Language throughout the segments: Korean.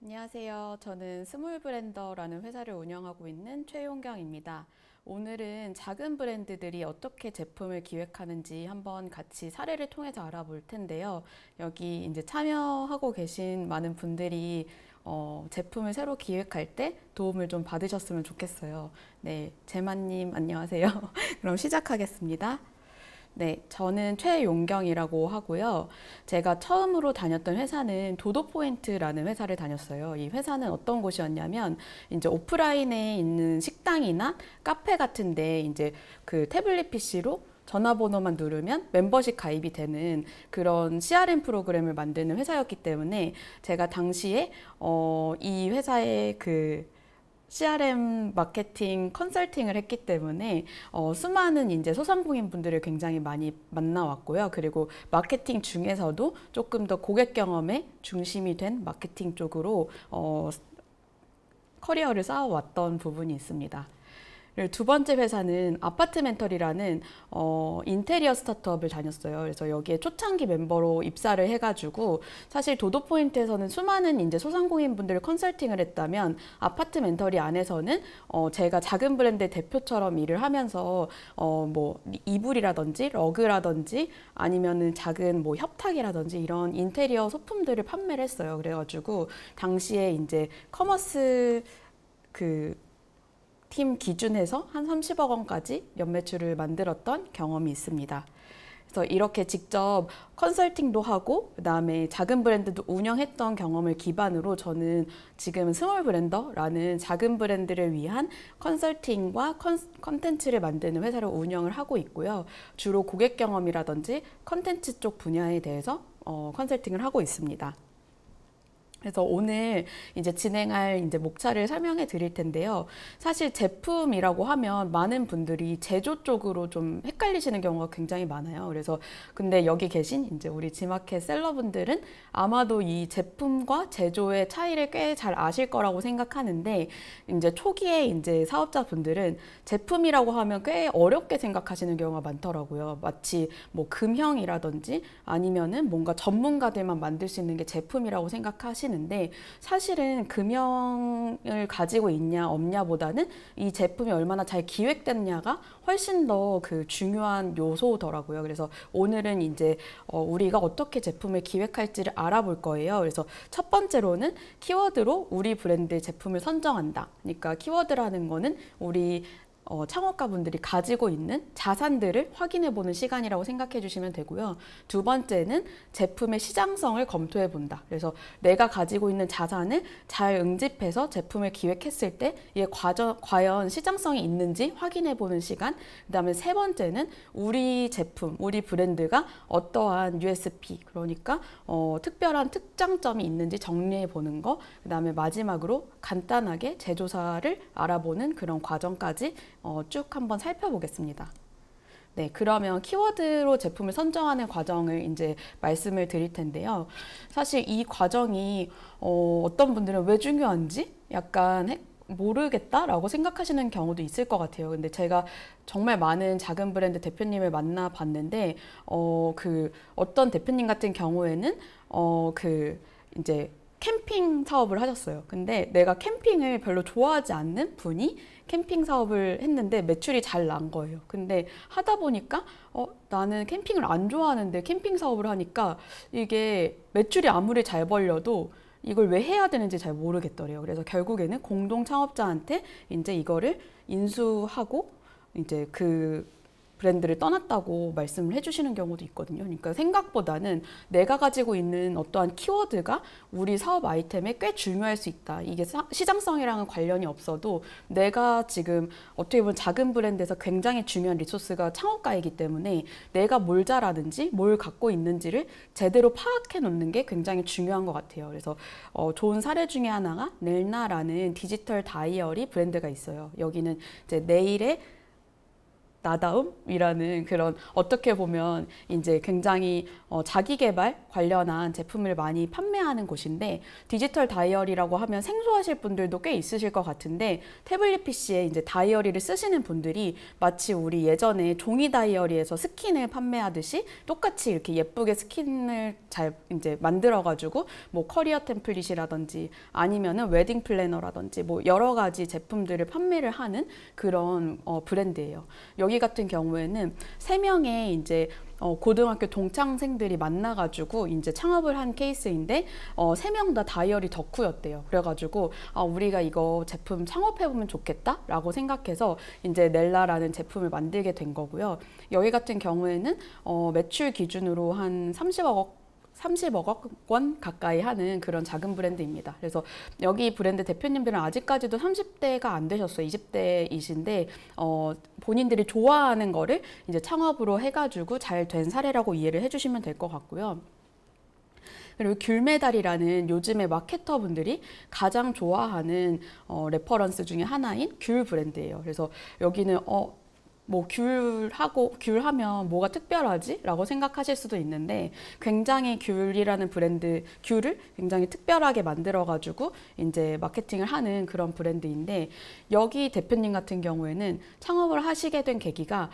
안녕하세요. 저는 스몰브랜더라는 회사를 운영하고 있는 최용경입니다. 오늘은 작은 브랜드들이 어떻게 제품을 기획하는지 한번 같이 사례를 통해서 알아볼 텐데요. 여기 이제 참여하고 계신 많은 분들이 제품을 새로 기획할 때 도움을 좀 받으셨으면 좋겠어요. 네, 제마님 안녕하세요. 그럼 시작하겠습니다. 네, 저는 최용경이라고 하고요. 제가 처음으로 다녔던 회사는 도도포인트라는 회사를 다녔어요. 이 회사는 어떤 곳이었냐면, 이제 오프라인에 있는 식당이나 카페 같은데, 이제 그 태블릿 PC로 전화번호만 누르면 멤버십 가입이 되는 그런 CRM 프로그램을 만드는 회사였기 때문에, 제가 당시에, 이 회사의 그 CRM 마케팅 컨설팅을 했기 때문에 수많은 이제 소상공인 분들을 굉장히 많이 만나왔고요. 그리고 마케팅 중에서도 조금 더 고객 경험에 중심이 된 마케팅 쪽으로 커리어를 쌓아왔던 부분이 있습니다. 두 번째 회사는 아파트멘털이라는 인테리어 스타트업을 다녔어요. 그래서 여기에 초창기 멤버로 입사를 해가지고 사실 도도포인트에서는 수많은 이제 소상공인 분들을 컨설팅을 했다면 아파트멘털이 안에서는 제가 작은 브랜드 대표처럼 일을 하면서 뭐 이불이라든지 러그라든지 아니면은 작은 뭐 협탁이라든지 이런 인테리어 소품들을 판매를 했어요. 그래가지고 당시에 이제 커머스 그 팀 기준해서 한 30억 원까지 연매출을 만들었던 경험이 있습니다. 그래서 이렇게 직접 컨설팅도 하고 그다음에 작은 브랜드도 운영했던 경험을 기반으로 저는 지금은 스몰 브랜더라는 작은 브랜드를 위한 컨설팅과 컨텐츠를 만드는 회사를 운영을 하고 있고요. 주로 고객 경험이라든지 컨텐츠 쪽 분야에 대해서 컨설팅을 하고 있습니다. 그래서 오늘 이제 진행할 이제 목차를 설명해 드릴 텐데요. 사실 제품이라고 하면 많은 분들이 제조 쪽으로 좀 헷갈리시는 경우가 굉장히 많아요. 그래서 근데 여기 계신 이제 우리 지마켓 셀러분들은 아마도 이 제품과 제조의 차이를 꽤 잘 아실 거라고 생각하는데 이제 초기에 이제 사업자분들은 제품이라고 하면 꽤 어렵게 생각하시는 경우가 많더라고요. 마치 뭐 금형이라든지 아니면은 뭔가 전문가들만 만들 수 있는 게 제품이라고 생각하시는 는데 사실은 금형을 가지고 있냐 없냐보다는 이 제품이 얼마나 잘 기획됐냐가 훨씬 더 그 중요한 요소더라고요. 그래서 오늘은 이제 우리가 어떻게 제품을 기획할지를 알아볼 거예요. 그래서 첫 번째로는 키워드로 우리 브랜드의 제품을 선정한다. 그러니까 키워드라는 거는 우리 창업가 분들이 가지고 있는 자산들을 확인해 보는 시간이라고 생각해 주시면 되고요. 두 번째는 제품의 시장성을 검토해 본다. 그래서 내가 가지고 있는 자산을 잘 응집해서 제품을 기획했을 때 이게 과연 시장성이 있는지 확인해 보는 시간. 그다음에 세 번째는 우리 제품, 우리 브랜드가 어떠한 USP, 그러니까 특별한 특장점이 있는지 정리해 보는 거. 그다음에 마지막으로 간단하게 제조사를 알아보는 그런 과정까지 쭉 한번 살펴보겠습니다. 네, 그러면 키워드로 제품을 선정하는 과정을 이제 말씀을 드릴 텐데요. 사실 이 과정이 어떤 분들은 왜 중요한지 약간 모르겠다라고 생각하시는 경우도 있을 것 같아요. 근데 제가 정말 많은 작은 브랜드 대표님을 만나봤는데 어떤 대표님 같은 경우에는 이제 캠핑 사업을 하셨어요. 근데 내가 캠핑을 별로 좋아하지 않는 분이 캠핑 사업을 했는데 매출이 잘 난 거예요. 근데 하다 보니까 나는 캠핑을 안 좋아하는데 캠핑 사업을 하니까 이게 매출이 아무리 잘 벌려도 이걸 왜 해야 되는지 잘 모르겠더래요. 그래서 결국에는 공동 창업자한테 이제 이거를 인수하고 이제 그 브랜드를 떠났다고 말씀을 해주시는 경우도 있거든요. 그러니까 생각보다는 내가 가지고 있는 어떠한 키워드가 우리 사업 아이템에 꽤 중요할 수 있다. 이게 시장성이랑은 관련이 없어도 내가 지금 어떻게 보면 작은 브랜드에서 굉장히 중요한 리소스가 창업가이기 때문에 내가 뭘 잘하는지 뭘 갖고 있는지를 제대로 파악해 놓는 게 굉장히 중요한 것 같아요. 그래서 좋은 사례 중에 하나가 넬나라는 디지털 다이어리 브랜드가 있어요. 여기는 이제 네일의 나다움이라는 그런 어떻게 보면 이제 굉장히 자기 개발 관련한 제품을 많이 판매하는 곳인데 디지털 다이어리라고 하면 생소하실 분들도 꽤 있으실 것 같은데 태블릿 PC에 이제 다이어리를 쓰시는 분들이 마치 우리 예전에 종이 다이어리에서 스킨을 판매하듯이 똑같이 이렇게 예쁘게 스킨을 잘 이제 만들어가지고 뭐 커리어 템플릿이라든지 아니면은 웨딩 플래너라든지 뭐 여러 가지 제품들을 판매를 하는 그런 브랜드예요. 여기 같은 경우에는 3명의 이제 고등학교 동창생들이 만나가지고 이제 창업을 한 케이스인데 3명 다 다이어리 덕후였대요. 그래가지고 우리가 이거 제품 창업해보면 좋겠다라고 생각해서 이제 넬라라는 제품을 만들게 된 거고요. 여기 같은 경우에는 매출 기준으로 한 30억 원 가까이 하는 그런 작은 브랜드입니다. 그래서 여기 브랜드 대표님들은 아직까지도 30대가 안 되셨어요. 20대이신데 본인들이 좋아하는 거를 이제 창업으로 해가지고 잘 된 사례라고 이해를 해주시면 될 것 같고요. 그리고 귤메달이라는 요즘에 마케터 분들이 가장 좋아하는 레퍼런스 중에 하나인 귤 브랜드예요. 그래서 여기는 뭐 귤하면 뭐가 특별하지? 라고 생각하실 수도 있는데 굉장히 귤이라는 브랜드, 귤을 굉장히 특별하게 만들어가지고 이제 마케팅을 하는 그런 브랜드인데 여기 대표님 같은 경우에는 창업을 하시게 된 계기가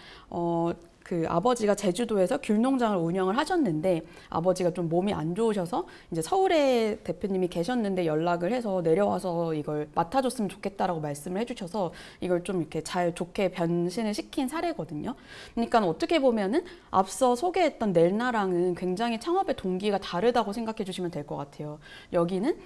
그 아버지가 제주도에서 귤 농장을 운영을 하셨는데 아버지가 좀 몸이 안 좋으셔서 이제 서울에 대표님이 계셨는데 연락을 해서 내려와서 이걸 맡아줬으면 좋겠다라고 말씀을 해주셔서 이걸 좀 이렇게 잘 좋게 변신을 시킨 사례거든요. 그러니까 어떻게 보면은 앞서 소개했던 넬나랑은 굉장히 창업의 동기가 다르다고 생각해 주시면 될 것 같아요. 여기는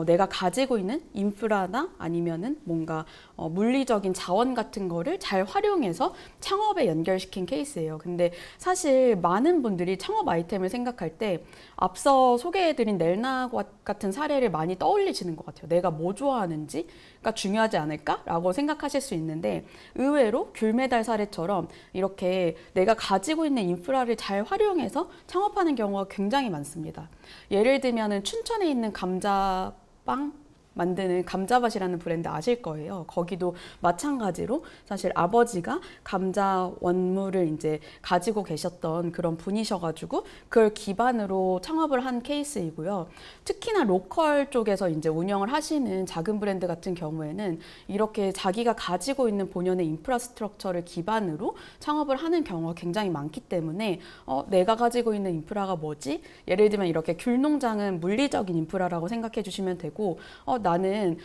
내가 가지고 있는 인프라나 아니면은 뭔가 물리적인 자원 같은 거를 잘 활용해서 창업에 연결시킨 케이스예요. 근데 사실 많은 분들이 창업 아이템을 생각할 때 앞서 소개해드린 넬나 같은 사례를 많이 떠올리시는 것 같아요. 내가 뭐 좋아하는지가 중요하지 않을까라고 생각하실 수 있는데 의외로 귤메달 사례처럼 이렇게 내가 가지고 있는 인프라를 잘 활용해서 창업하는 경우가 굉장히 많습니다. 예를 들면은 춘천에 있는 감자빵 만드는 감자밭이라는 브랜드 아실 거예요. 거기도 마찬가지로 사실 아버지가 감자 원물을 이제 가지고 계셨던 그런 분이셔가지고 그걸 기반으로 창업을 한 케이스이고요. 특히나 로컬 쪽에서 이제 운영을 하시는 작은 브랜드 같은 경우에는 이렇게 자기가 가지고 있는 본연의 인프라스트럭처를 기반으로 창업을 하는 경우가 굉장히 많기 때문에 내가 가지고 있는 인프라가 뭐지? 예를 들면 이렇게 귤 농장은 물리적인 인프라라고 생각해 주시면 되고 나는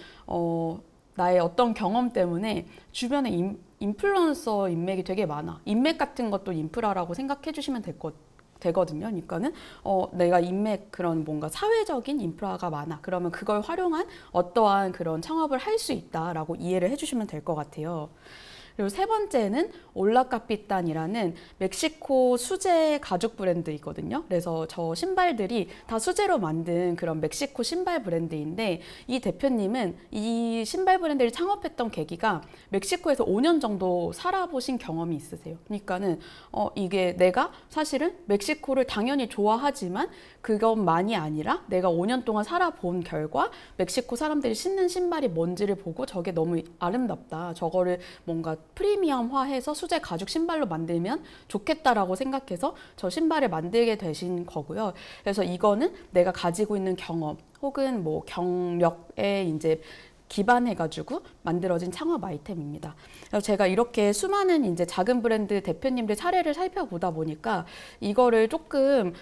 나의 어떤 경험 때문에 주변에 인플루언서 인맥이 되게 많아. 인맥 같은 것도 인프라라고 생각해 주시면 되거든요. 그러니까는 내가 인맥 그런 뭔가 사회적인 인프라가 많아. 그러면 그걸 활용한 어떠한 그런 창업을 할 수 있다라고 이해를 해주시면 될 것 같아요. 그리고 세 번째는 올라카피탄이라는 멕시코 수제 가죽 브랜드이거든요. 그래서 저 신발들이 다 수제로 만든 그런 멕시코 신발 브랜드인데 이 대표님은 이 신발 브랜드를 창업했던 계기가 멕시코에서 5년 정도 살아보신 경험이 있으세요. 그러니까는 이게 내가 사실은 멕시코를 당연히 좋아하지만 그것만이 아니라 내가 5년 동안 살아본 결과 멕시코 사람들이 신는 신발이 뭔지를 보고 저게 너무 아름답다. 저거를 뭔가 프리미엄화해서 수제 가죽 신발로 만들면 좋겠다라고 생각해서 저 신발을 만들게 되신 거고요. 그래서 이거는 내가 가지고 있는 경험 혹은 뭐 경력에 이제 기반해가지고 만들어진 창업 아이템입니다. 그래서 제가 이렇게 수많은 이제 작은 브랜드 대표님들 사례를 살펴보다 보니까 이거를 조금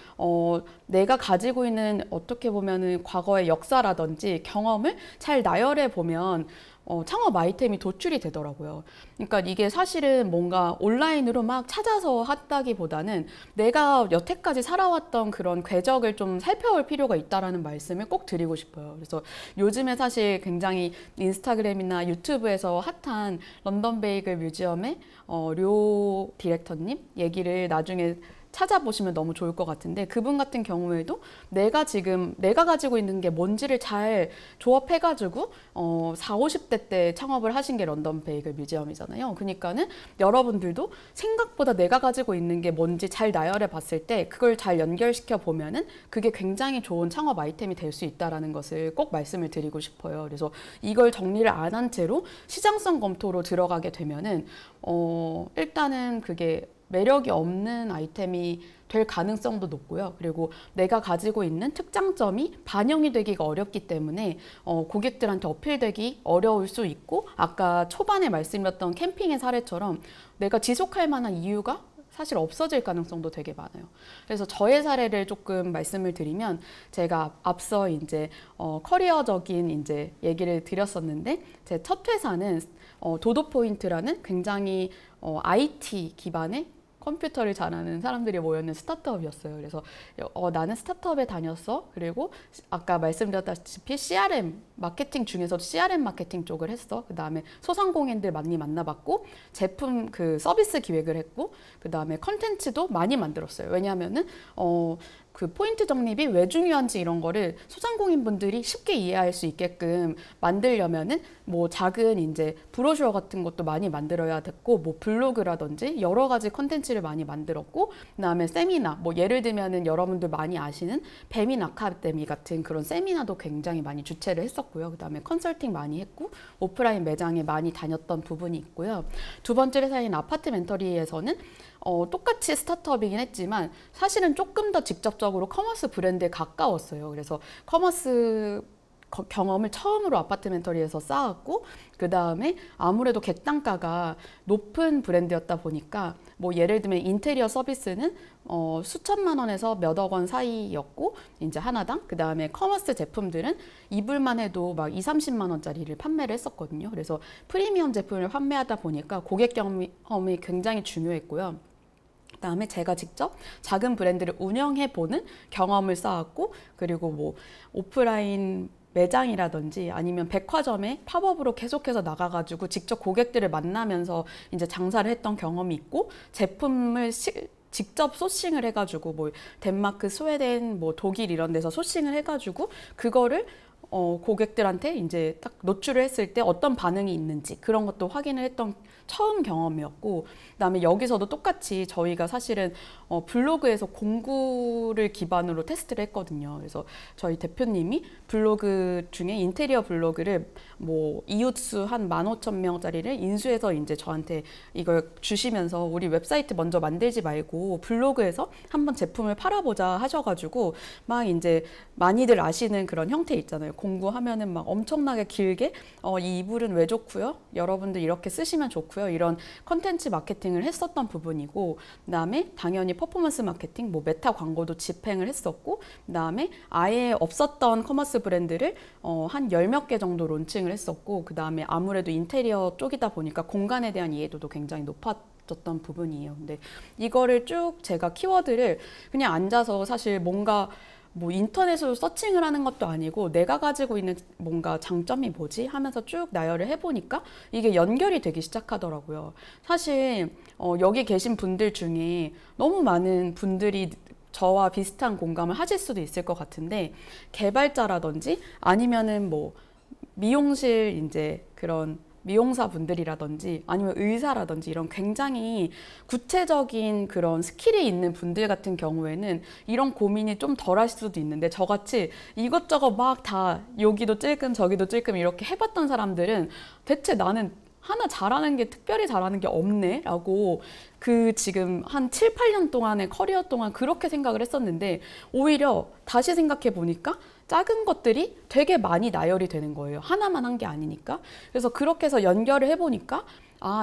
내가 가지고 있는 어떻게 보면은 과거의 역사라든지 경험을 잘 나열해 보면 창업 아이템이 도출이 되더라고요. 그러니까 이게 사실은 뭔가 온라인으로 막 찾아서 했다기보다는 내가 여태까지 살아왔던 그런 궤적을 좀 살펴볼 필요가 있다라는 말씀을 꼭 드리고 싶어요. 그래서 요즘에 사실 굉장히 인스타그램이나 유튜브에서 핫한 런던 베이글 뮤지엄의 료 디렉터님 얘기를 나중에 찾아보시면 너무 좋을 것 같은데 그분 같은 경우에도 내가 가지고 있는 게 뭔지를 잘 조합해가지고 4, 50대 때 창업을 하신 게 런던 베이글 뮤지엄이잖아요. 그러니까는 여러분들도 생각보다 내가 가지고 있는 게 뭔지 잘 나열해 봤을 때 그걸 잘 연결시켜 보면은 그게 굉장히 좋은 창업 아이템이 될 수 있다라는 것을 꼭 말씀을 드리고 싶어요. 그래서 이걸 정리를 안 한 채로 시장성 검토로 들어가게 되면은 일단은 그게 매력이 없는 아이템이 될 가능성도 높고요. 그리고 내가 가지고 있는 특장점이 반영이 되기가 어렵기 때문에 고객들한테 어필되기 어려울 수 있고 아까 초반에 말씀드렸던 캠핑의 사례처럼 내가 지속할 만한 이유가 사실 없어질 가능성도 되게 많아요. 그래서 저의 사례를 조금 말씀을 드리면 제가 앞서 이제 커리어적인 이제 얘기를 드렸었는데 제 첫 회사는 도도포인트라는 굉장히 IT 기반의 컴퓨터를 잘하는 사람들이 모여있는 스타트업이었어요. 그래서 나는 스타트업에 다녔어. 그리고 아까 말씀드렸다시피 CRM 마케팅 중에서도 CRM 마케팅 쪽을 했어. 그 다음에 소상공인들 많이 만나봤고 제품 그 서비스 기획을 했고 그 다음에 컨텐츠도 많이 만들었어요. 왜냐하면은 그 포인트 적립이 왜 중요한지 이런 거를 소상공인 분들이 쉽게 이해할 수 있게끔 만들려면은 뭐 작은 이제 브로셔 같은 것도 많이 만들어야 됐고 뭐 블로그라든지 여러 가지 컨텐츠를 많이 만들었고 그다음에 세미나 뭐 예를 들면은 여러분들 많이 아시는 배민 아카데미 같은 그런 세미나도 굉장히 많이 주최를 했었고요. 그다음에 컨설팅 많이 했고 오프라인 매장에 많이 다녔던 부분이 있고요. 두 번째 회사인 아파트멘터리에서는 똑같이 스타트업이긴 했지만 사실은 조금 더 직접적으로 커머스 브랜드에 가까웠어요. 그래서 커머스 경험을 처음으로 아파트멘터리에서 쌓았고 그 다음에 아무래도 객단가가 높은 브랜드였다 보니까 뭐 예를 들면 인테리어 서비스는 수천만 원에서 몇억 원 사이였고 이제 하나당 그 다음에 커머스 제품들은 이불만 해도 막 2, 30만 원짜리를 판매를 했었거든요. 그래서 프리미엄 제품을 판매하다 보니까 고객 경험이 굉장히 중요했고요. 그다음에 제가 직접 작은 브랜드를 운영해보는 경험을 쌓았고 그리고 뭐 오프라인 매장이라든지 아니면 백화점에 팝업으로 계속해서 나가가지고 직접 고객들을 만나면서 이제 장사를 했던 경험이 있고 제품을 직접 소싱을 해가지고 뭐 덴마크, 스웨덴, 뭐 독일 이런 데서 소싱을 해가지고 그거를 고객들한테 이제 딱 노출을 했을 때 어떤 반응이 있는지 그런 것도 확인을 했던 처음 경험이었고 그다음에 여기서도 똑같이 저희가 사실은 블로그에서 공구를 기반으로 테스트를 했거든요. 그래서 저희 대표님이 블로그 중에 인테리어 블로그를 뭐 이웃수 한 15,000명짜리를 인수해서 이제 저한테 이걸 주시면서 우리 웹사이트 먼저 만들지 말고 블로그에서 한번 제품을 팔아보자 하셔가지고 막 이제 많이들 아시는 그런 형태 있잖아요. 공구하면은 막 엄청나게 길게 이 이불은 왜 좋고요? 여러분들 이렇게 쓰시면 좋고요. 이런 컨텐츠 마케팅을 했었던 부분이고 그다음에 당연히 퍼포먼스 마케팅, 뭐 메타 광고도 집행을 했었고 그다음에 아예 없었던 커머스 브랜드를 한 10몇 개 정도 론칭을 했었고 그다음에 아무래도 인테리어 쪽이다 보니까 공간에 대한 이해도도 굉장히 높았던 부분이에요. 근데 이거를 쭉 제가 키워드를 그냥 앉아서 사실 뭔가 뭐 인터넷으로 서칭을 하는 것도 아니고 내가 가지고 있는 뭔가 장점이 뭐지 하면서 쭉 나열을 해보니까 이게 연결이 되기 시작하더라고요. 사실 여기 계신 분들 중에 너무 많은 분들이 저와 비슷한 공감을 하실 수도 있을 것 같은데 개발자라든지 아니면은 뭐 미용실 이제 그런 미용사 분들이라든지 아니면 의사라든지 이런 굉장히 구체적인 그런 스킬이 있는 분들 같은 경우에는 이런 고민이 좀 덜할 수도 있는데 저같이 이것저것 막 다 여기도 찔끔 저기도 찔끔 이렇게 해봤던 사람들은 대체 나는 하나 잘하는 게 특별히 잘하는 게 없네 라고 그 지금 한 7, 8년 동안의 커리어 동안 그렇게 생각을 했었는데 오히려 다시 생각해 보니까 작은 것들이 되게 많이 나열이 되는 거예요. 하나만 한 게 아니니까. 그래서 그렇게 해서 연결을 해보니까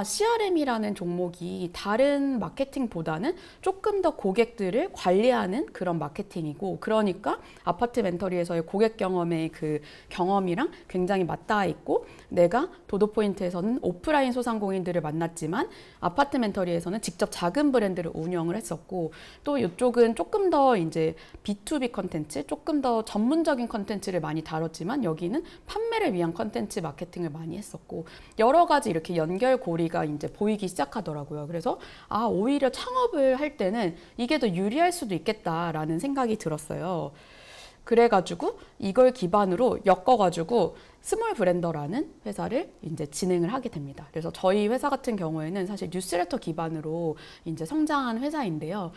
CRM이라는 종목이 다른 마케팅보다는 조금 더 고객들을 관리하는 그런 마케팅이고 그러니까 아파트멘터리에서의 고객 경험의 그 경험이랑 굉장히 맞닿아 있고 내가 도도포인트에서는 오프라인 소상공인들을 만났지만 아파트멘터리에서는 직접 작은 브랜드를 운영을 했었고 또 이쪽은 조금 더 이제 B2B 컨텐츠, 조금 더 전문적인 컨텐츠를 많이 다뤘지만 여기는 판매를 위한 컨텐츠 마케팅을 많이 했었고 여러 가지 이렇게 연결 고리가 이제 보이기 시작하더라고요. 그래서 오히려 창업을 할 때는 이게 더 유리할 수도 있겠다라는 생각이 들었어요. 그래가지고 이걸 기반으로 엮어가지고 스몰 브랜더라는 회사를 이제 진행을 하게 됩니다. 그래서 저희 회사 같은 경우에는 사실 뉴스레터 기반으로 이제 성장한 회사인데요.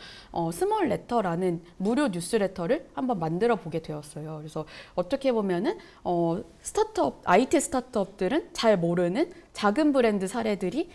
스몰 레터라는 무료 뉴스레터를 한번 만들어 보게 되었어요. 그래서 어떻게 보면은 스타트업, IT 스타트업들은 잘 모르는 작은 브랜드 사례들을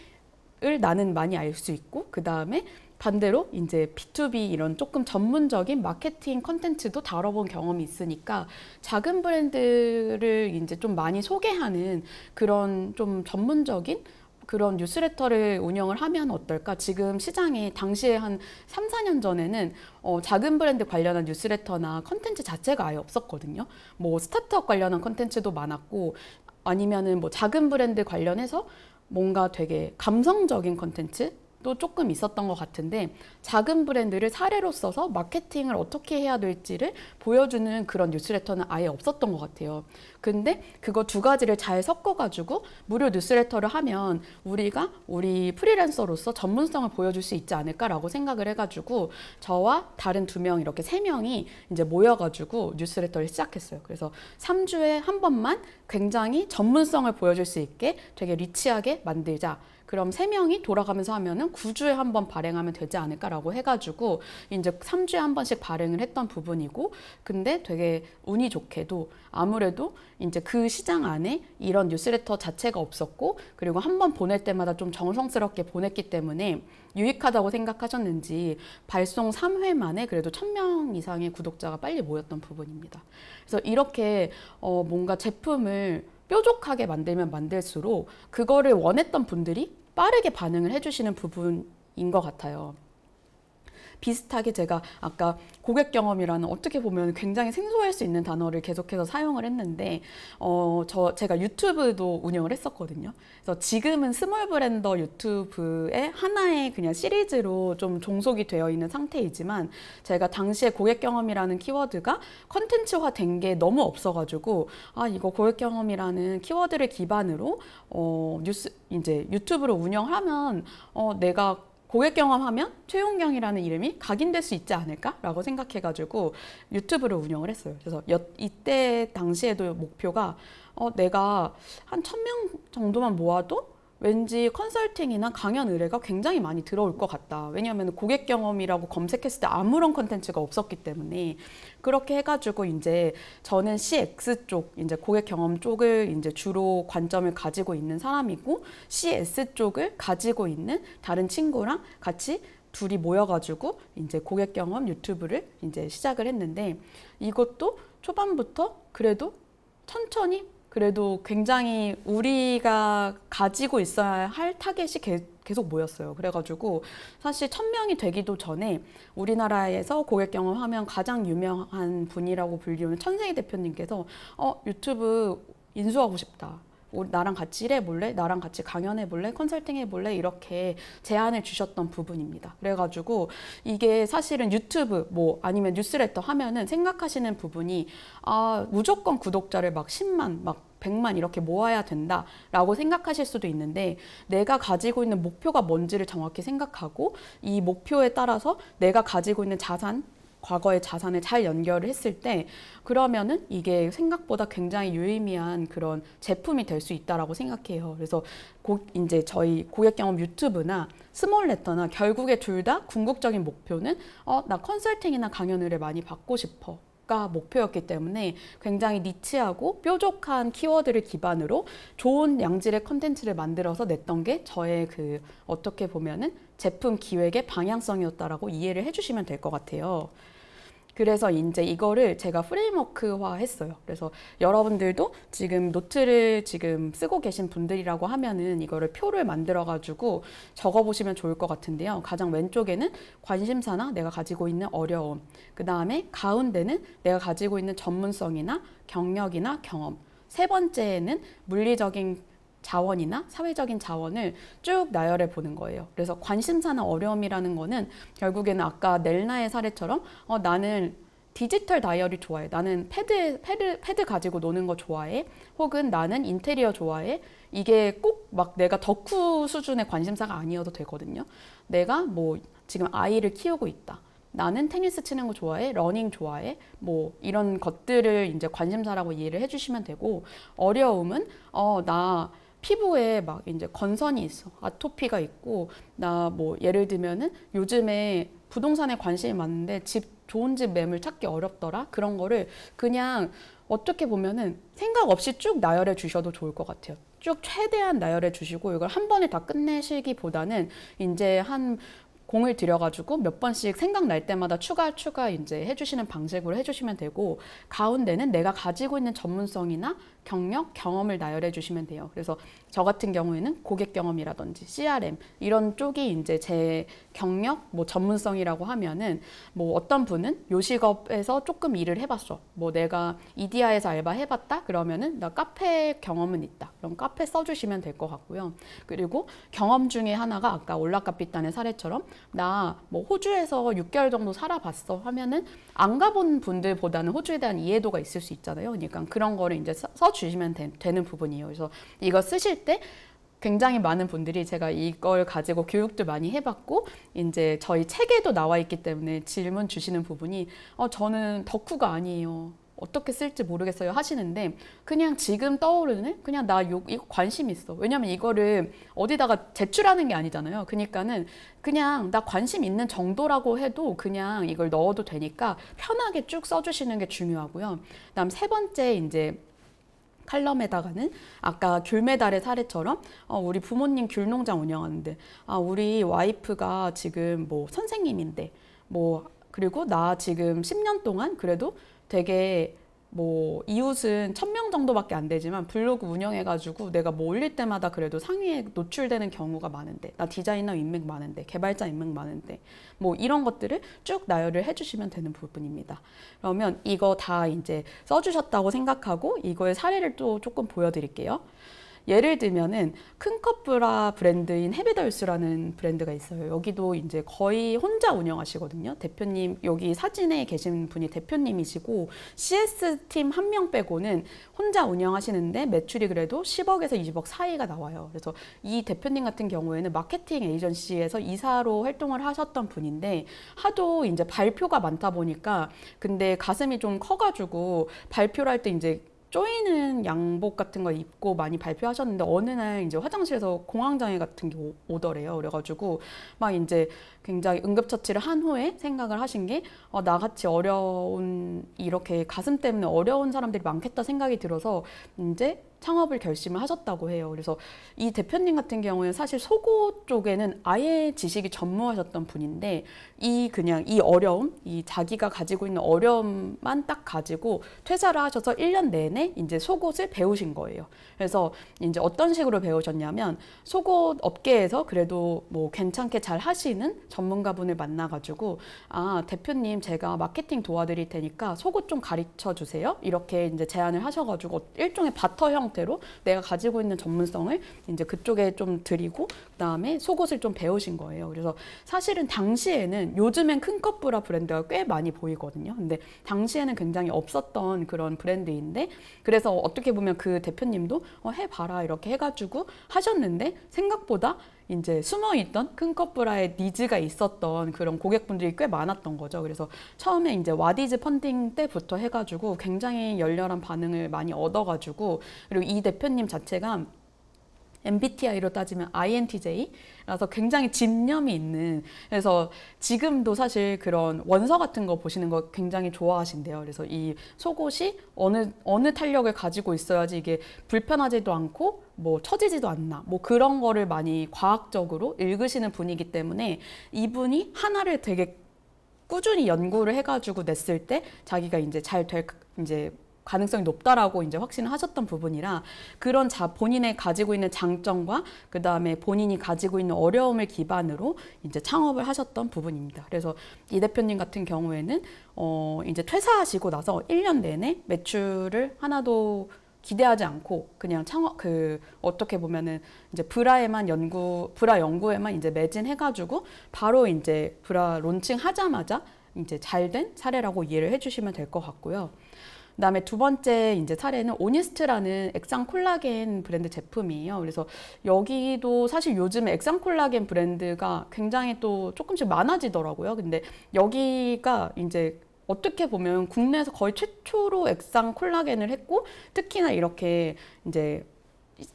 나는 많이 알 수 있고, 그 다음에 반대로 이제 B2B 이런 조금 전문적인 마케팅 컨텐츠도 다뤄본 경험이 있으니까 작은 브랜드를 이제 좀 많이 소개하는 그런 좀 전문적인 그런 뉴스레터를 운영을 하면 어떨까? 지금 시장에 당시에 한 3, 4년 전에는 작은 브랜드 관련한 뉴스레터나 컨텐츠 자체가 아예 없었거든요. 뭐 스타트업 관련한 컨텐츠도 많았고, 아니면은 뭐 작은 브랜드 관련해서 뭔가 되게 감성적인 컨텐츠 또 조금 있었던 것 같은데, 작은 브랜드를 사례로 써서 마케팅을 어떻게 해야 될지를 보여주는 그런 뉴스레터는 아예 없었던 것 같아요. 근데 그거 두 가지를 잘 섞어가지고 무료 뉴스레터를 하면 우리 프리랜서로서 전문성을 보여줄 수 있지 않을까라고 생각을 해가지고 저와 다른 2명 이렇게 3명이 이제 모여가지고 뉴스레터를 시작했어요. 그래서 3주에 한 번만 굉장히 전문성을 보여줄 수 있게 되게 리치하게 만들자. 그럼 3명이 돌아가면서 하면은 9주에 한 번 발행하면 되지 않을까라고 해가지고 이제 3주에 한 번씩 발행을 했던 부분이고, 근데 되게 운이 좋게도 아무래도 이제 그 시장 안에 이런 뉴스레터 자체가 없었고, 그리고 한 번 보낼 때마다 좀 정성스럽게 보냈기 때문에 유익하다고 생각하셨는지 발송 3회 만에 그래도 1000명 이상의 구독자가 빨리 모였던 부분입니다. 그래서 이렇게 뭔가 제품을 뾰족하게 만들면 만들수록 그거를 원했던 분들이 빠르게 반응을 해주시는 부분인 것 같아요. 비슷하게 제가 아까 고객 경험이라는 어떻게 보면 굉장히 생소할 수 있는 단어를 계속해서 사용을 했는데 제가 유튜브도 운영을 했었거든요. 그래서 지금은 스몰 브랜더 유튜브의 하나의 그냥 시리즈로 좀 종속이 되어 있는 상태이지만, 제가 당시에 고객 경험이라는 키워드가 컨텐츠화 된 게 너무 없어가지고 이거 고객 경험이라는 키워드를 기반으로 이제 유튜브를 운영하면 내가 고객 경험하면 최용경이라는 이름이 각인될 수 있지 않을까라고 생각해가지고 유튜브를 운영을 했어요. 그래서 이때 당시에도 목표가 내가 한 1000명 정도만 모아도 왠지 컨설팅이나 강연 의뢰가 굉장히 많이 들어올 것 같다. 왜냐하면 고객 경험이라고 검색했을 때 아무런 컨텐츠가 없었기 때문에, 그렇게 해가지고 이제 저는 CX 쪽, 이제 고객 경험 쪽을 이제 주로 관점을 가지고 있는 사람이고, CS 쪽을 가지고 있는 다른 친구랑 같이 둘이 모여가지고 이제 고객 경험 유튜브를 이제 시작을 했는데, 이것도 초반부터 그래도 천천히 그래도 굉장히 우리가 가지고 있어야 할 타겟이 계속 모였어요. 그래가지고 사실 1000명이 되기도 전에 우리나라에서 고객 경험하면 가장 유명한 분이라고 불리우는 천세희 대표님께서 유튜브 인수하고 싶다. 나랑 같이 일해볼래? 나랑 같이 강연해볼래? 컨설팅해볼래? 이렇게 제안을 주셨던 부분입니다. 그래가지고 이게 사실은 유튜브 뭐 아니면 뉴스레터 하면은 생각하시는 부분이 무조건 구독자를 막 10만, 막 100만 이렇게 모아야 된다라고 생각하실 수도 있는데, 내가 가지고 있는 목표가 뭔지를 정확히 생각하고 이 목표에 따라서 내가 가지고 있는 자산, 과거의 자산을 잘 연결을 했을 때 그러면은 이게 생각보다 굉장히 유의미한 그런 제품이 될 수 있다라고 생각해요. 그래서 이제 저희 고객 경험 유튜브나 스몰 레터나 결국에 둘 다 궁극적인 목표는 나 컨설팅이나 강연 의뢰 많이 받고 싶어. 가 목표였기 때문에 굉장히 니치하고 뾰족한 키워드를 기반으로 좋은 양질의 컨텐츠를 만들어서 냈던 게 저의 그 어떻게 보면은 제품 기획의 방향성이었다라고 이해를 해주시면 될 것 같아요. 그래서 이제 이거를 제가 프레임워크화 했어요. 그래서 여러분들도 지금 노트를 지금 쓰고 계신 분들이라고 하면은 이거를 표를 만들어가지고 적어보시면 좋을 것 같은데요. 가장 왼쪽에는 관심사나 내가 가지고 있는 어려움, 그 다음에 가운데는 내가 가지고 있는 전문성이나 경력이나 경험, 세 번째에는 물리적인 자원이나 사회적인 자원을 쭉 나열해 보는 거예요. 그래서 관심사나 어려움이라는 거는 결국에는 아까 넬나의 사례처럼 나는 디지털 다이어리 좋아해. 나는 패드 가지고 노는 거 좋아해. 혹은 나는 인테리어 좋아해. 이게 꼭 막 내가 덕후 수준의 관심사가 아니어도 되거든요. 내가 뭐 지금 아이를 키우고 있다. 나는 테니스 치는 거 좋아해, 러닝 좋아해, 뭐 이런 것들을 이제 관심사라고 이해를 해주시면 되고, 어려움은 나 피부에 막 이제 건선이 있어, 아토피가 있고, 나 뭐 예를 들면은 요즘에 부동산에 관심이 많은데 좋은 집 매물 찾기 어렵더라. 그런 거를 그냥 어떻게 보면은 생각 없이 쭉 나열해 주셔도 좋을 것 같아요. 쭉 최대한 나열해 주시고 이걸 한 번에 다 끝내시기보다는 이제 한 공을 들여가지고 몇 번씩 생각날 때마다 추가 이제 해주시는 방식으로 해주시면 되고, 가운데는 내가 가지고 있는 전문성이나 경력, 경험을 나열해 주시면 돼요. 그래서 저 같은 경우에는 고객 경험이라든지 CRM 이런 쪽이 이제 제 경력, 뭐 전문성이라고 하면은, 뭐 어떤 분은 요식업에서 조금 일을 해봤어. 뭐 내가 이디야에서 알바 해봤다? 그러면은 나 카페 경험은 있다. 그럼 카페 써주시면 될 것 같고요. 그리고 경험 중에 하나가 아까 올라카피탄의 사례처럼 나 뭐 호주에서 6개월 정도 살아봤어 하면은 안 가본 분들보다는 호주에 대한 이해도가 있을 수 있잖아요. 그러니까 그런 거를 이제 써주시면 되는 부분이에요. 그래서 이거 쓰실 때 굉장히 많은 분들이 제가 이걸 가지고 교육도 많이 해봤고 이제 저희 책에도 나와 있기 때문에 질문 주시는 부분이 저는 덕후가 아니에요. 어떻게 쓸지 모르겠어요 하시는데, 그냥 지금 떠오르는 그냥 나 이거 관심 있어. 왜냐면 이거를 어디다가 제출하는 게 아니잖아요. 그러니까는 그냥 나 관심 있는 정도라고 해도 그냥 이걸 넣어도 되니까 편하게 쭉 써주시는 게 중요하고요. 그다음 세 번째 이제 칼럼에다가는 아까 귤메달의 사례처럼 우리 부모님 귤 농장 운영하는데 우리 와이프가 지금 뭐 선생님인데 뭐 그리고 나 지금 10년 동안 그래도 되게 뭐 이웃은 1000명 정도밖에 안 되지만 블로그 운영해가지고 내가 뭐 올릴 때마다 그래도 상위에 노출되는 경우가 많은데, 나 디자이너 인맥 많은데, 개발자 인맥 많은데, 뭐 이런 것들을 쭉 나열을 해주시면 되는 부분입니다. 그러면 이거 다 이제 써주셨다고 생각하고 이거의 사례를 또 조금 보여드릴게요. 예를 들면은 큰컵 브라 브랜드인 헤비덜스라는 브랜드가 있어요. 여기도 이제 거의 혼자 운영하시거든요. 대표님, 여기 사진에 계신 분이 대표님이시고 CS 팀 한 명 빼고는 혼자 운영하시는데 매출이 그래도 10억에서 20억 사이가 나와요. 그래서 이 대표님 같은 경우에는 마케팅 에이전시에서 이사로 활동을 하셨던 분인데 하도 이제 발표가 많다 보니까, 근데 가슴이 좀 커가지고 발표를 할 때 이제 쪼이는 양복 같은 거 입고 많이 발표하셨는데 어느 날 이제 화장실에서 공황장애 같은 게 오더래요. 그래가지고 막 이제 굉장히 응급처치를 한 후에 생각을 하신 게 나같이 어려운, 이렇게 가슴 때문에 어려운 사람들이 많겠다 생각이 들어서 이제 창업을 결심을 하셨다고 해요. 그래서 이 대표님 같은 경우는 사실 속옷 쪽에는 아예 지식이 전무하셨던 분인데 그냥 이 어려움, 이 자기가 가지고 있는 어려움만 딱 가지고 퇴사를 하셔서 1년 내내 이제 속옷을 배우신 거예요. 그래서 이제 어떤 식으로 배우셨냐면 속옷 업계에서 그래도 뭐 괜찮게 잘 하시는 전문가분을 만나가지고 대표님 제가 마케팅 도와드릴 테니까 속옷 좀 가르쳐 주세요. 이렇게 이제 제안을 하셔가지고 일종의 바터 형태로 내가 가지고 있는 전문성을 이제 그쪽에 좀 드리고 그다음에 속옷을 좀 배우신 거예요. 그래서 사실은 당시에는 요즘엔 큰컵 브라 브랜드가 꽤 많이 보이거든요. 근데 당시에는 굉장히 없었던 그런 브랜드인데, 그래서 어떻게 보면 그 대표님도 해봐라 이렇게 해가지고 하셨는데 생각보다 이제 숨어있던 큰컵 브라의 니즈가 있었던 그런 고객분들이 꽤 많았던 거죠. 그래서 처음에 이제 와디즈 펀딩 때부터 해가지고 굉장히 열렬한 반응을 많이 얻어가지고, 그리고 이 대표님 자체가 MBTI로 따지면 INTJ라서 굉장히 집념이 있는, 그래서 지금도 사실 그런 원서 같은 거 보시는 거 굉장히 좋아하신대요. 그래서 이 속옷이 어느 탄력을 가지고 있어야지 이게 불편하지도 않고 뭐 처지지도 않나, 뭐 그런 거를 많이 과학적으로 읽으시는 분이기 때문에 이분이 하나를 되게 꾸준히 연구를 해가지고 냈을 때 자기가 이제 잘 될 이제 가능성이 높다라고 이제 확신을 하셨던 부분이라, 그런 본인의 가지고 있는 장점과 그 다음에 본인이 가지고 있는 어려움을 기반으로 이제 창업을 하셨던 부분입니다. 그래서 이 대표님 같은 경우에는 이제 퇴사하시고 나서 1년 내내 매출을 하나도 기대하지 않고 그냥 어떻게 보면은 이제 브라 연구에만 이제 매진해가지고 바로 이제 브라 론칭 하자마자 이제 잘 된 사례라고 이해를 해주시면 될 것 같고요. 그다음에 두 번째 이제 사례는 오니스트라는 액상 콜라겐 브랜드 제품이에요. 그래서 여기도 사실 요즘 액상 콜라겐 브랜드가 굉장히 또 조금씩 많아지더라고요. 근데 여기가 이제 어떻게 보면 국내에서 거의 최초로 액상 콜라겐을 했고, 특히나 이렇게 이제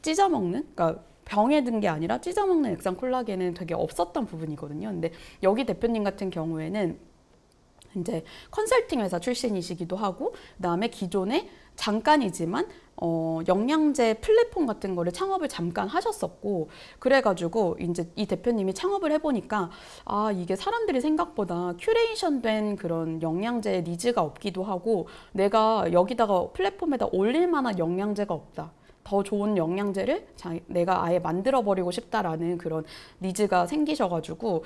찢어 먹는, 그러니까 병에 든 게 아니라 찢어 먹는 액상 콜라겐은 되게 없었던 부분이거든요. 근데 여기 대표님 같은 경우에는 이제 컨설팅 회사 출신이시기도 하고, 그다음에 기존에 잠깐이지만 영양제 플랫폼 같은 거를 창업을 잠깐 하셨었고, 그래가지고 이제 이 대표님이 창업을 해보니까 아, 이게 사람들이 생각보다 큐레이션 된 그런 영양제 니즈가 없기도 하고, 내가 여기다가 플랫폼에다 올릴 만한 영양제가 없다, 더 좋은 영양제를 내가 아예 만들어버리고 싶다라는 그런 니즈가 생기셔가지고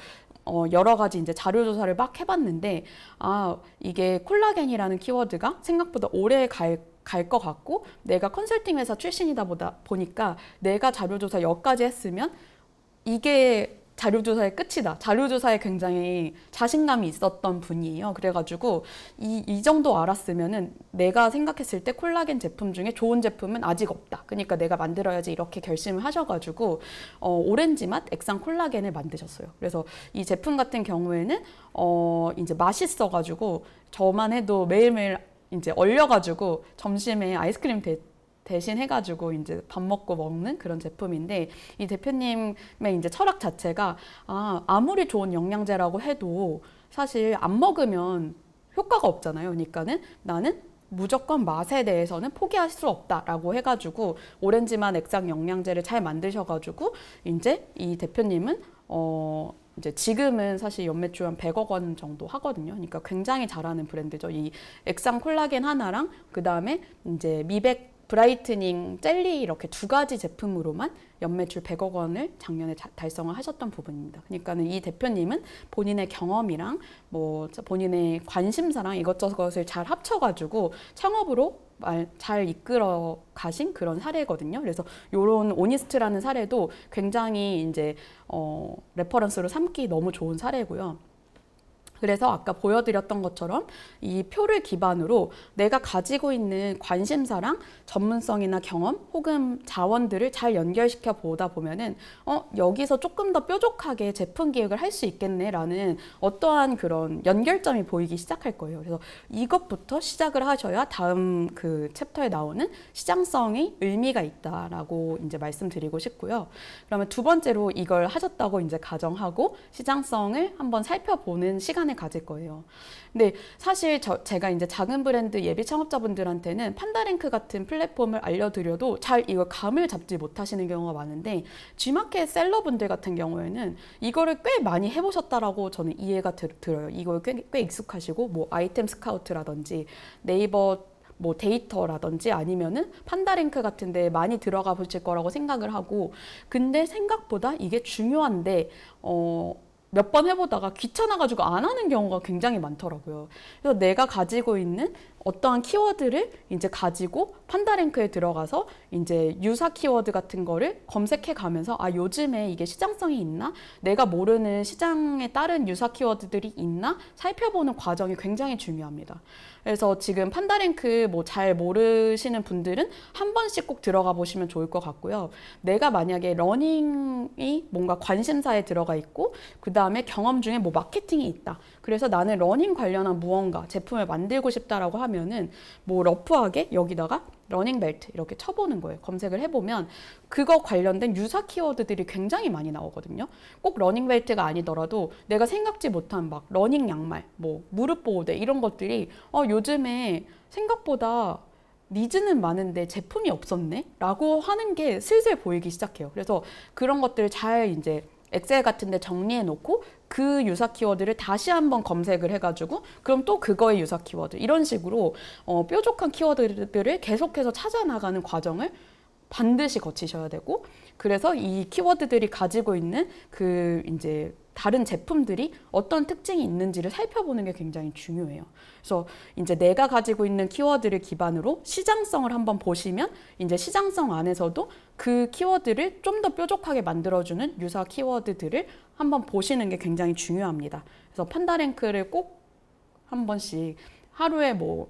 여러 가지 이제 자료조사를 막 해봤는데, 아, 이게 콜라겐이라는 키워드가 생각보다 오래 갈 것 같고, 내가 컨설팅 회사 출신이다 보니까 내가 자료조사 여기까지 했으면 이게 자료조사의 끝이다. 자료조사에 굉장히 자신감이 있었던 분이에요. 그래가지고 이 정도 알았으면은 내가 생각했을 때 콜라겐 제품 중에 좋은 제품은 아직 없다. 그러니까 내가 만들어야지, 이렇게 결심을 하셔가지고 오렌지 맛 액상 콜라겐을 만드셨어요. 그래서 이 제품 같은 경우에는 이제 맛있어가지고 저만 해도 매일매일 이제 얼려가지고 점심에 아이스크림 대신 해가지고 이제 밥 먹고 먹는 그런 제품인데, 이 대표님의 이제 철학 자체가 아무리 좋은 영양제라고 해도 사실 안 먹으면 효과가 없잖아요. 그러니까는 나는 무조건 맛에 대해서는 포기할 수 없다라고 해가지고 오렌지맛 액상 영양제를 잘 만드셔가지고 이제 이 대표님은 이제 지금은 사실 연매출 한 100억 원 정도 하거든요. 그러니까 굉장히 잘하는 브랜드죠. 이 액상 콜라겐 하나랑 그 다음에 이제 미백 브라이트닝 젤리, 이렇게 두 가지 제품으로만 연매출 100억 원을 작년에 달성을 하셨던 부분입니다. 그러니까는 이 대표님은 본인의 경험이랑 뭐 본인의 관심사랑 이것저것을 잘 합쳐가지고 창업으로 잘 이끌어 가신 그런 사례거든요. 그래서 이런 오니스트라는 사례도 굉장히 이제 레퍼런스로 삼기 너무 좋은 사례고요. 그래서 아까 보여드렸던 것처럼 이 표를 기반으로 내가 가지고 있는 관심사랑 전문성이나 경험 혹은 자원들을 잘 연결시켜 보다 보면은 여기서 조금 더 뾰족하게 제품 기획을 할 수 있겠네라는 어떠한 그런 연결점이 보이기 시작할 거예요. 그래서 이것부터 시작을 하셔야 다음 그 챕터에 나오는 시장성이 의미가 있다라고 이제 말씀드리고 싶고요. 그러면 두 번째로 이걸 하셨다고 이제 가정하고 시장성을 한번 살펴보는 시간을 가질 거예요. 근데 사실 제가 이제 작은 브랜드 예비 창업자분들한테는 판다랭크 같은 플랫폼을 알려드려도 잘 이걸 감을 잡지 못하시는 경우가 많은데, G마켓 셀러분들 같은 경우에는 이거를 꽤 많이 해보셨다라고 저는 이해가 들어요. 이걸 꽤 익숙하시고 뭐 아이템 스카우트라든지 네이버 뭐 데이터라든지 아니면은 판다랭크 같은 데 많이 들어가 보실 거라고 생각을 하고, 근데 생각보다 이게 중요한데 몇 번 해보다가 귀찮아가지고 안 하는 경우가 굉장히 많더라고요. 그래서 내가 가지고 있는 어떠한 키워드를 이제 가지고 판다랭크에 들어가서 이제 유사 키워드 같은 거를 검색해 가면서 요즘에 이게 시장성이 있나? 내가 모르는 시장에 따른 유사 키워드들이 있나? 살펴보는 과정이 굉장히 중요합니다. 그래서 지금 판다랭크 뭐 잘 모르시는 분들은 한 번씩 꼭 들어가 보시면 좋을 것 같고요. 내가 만약에 러닝이 뭔가 관심사에 들어가 있고 그 다음에 경험 중에 뭐 마케팅이 있다. 그래서 나는 러닝 관련한 무언가 제품을 만들고 싶다라고 하면은 뭐 러프하게 여기다가 러닝 벨트 이렇게 쳐보는 거예요. 검색을 해보면 그거 관련된 유사 키워드들이 굉장히 많이 나오거든요. 꼭 러닝 벨트가 아니더라도 내가 생각지 못한 막 러닝 양말, 뭐 무릎 보호대 이런 것들이 요즘에 생각보다 니즈는 많은데 제품이 없었네? 라고 하는 게 슬슬 보이기 시작해요. 그래서 그런 것들을 잘 이제 엑셀 같은 데 정리해 놓고 그 유사 키워드를 다시 한번 검색을 해가지고 그럼 또 그거의 유사 키워드 이런 식으로 뾰족한 키워드들을 계속해서 찾아 나가는 과정을 반드시 거치셔야 되고, 그래서 이 키워드들이 가지고 있는 그 이제 다른 제품들이 어떤 특징이 있는지를 살펴보는 게 굉장히 중요해요. 그래서 이제 내가 가지고 있는 키워드를 기반으로 시장성을 한번 보시면 이제 시장성 안에서도 그 키워드를 좀 더 뾰족하게 만들어주는 유사 키워드들을 한번 보시는 게 굉장히 중요합니다. 그래서 판다랭크를 꼭 한 번씩 하루에 뭐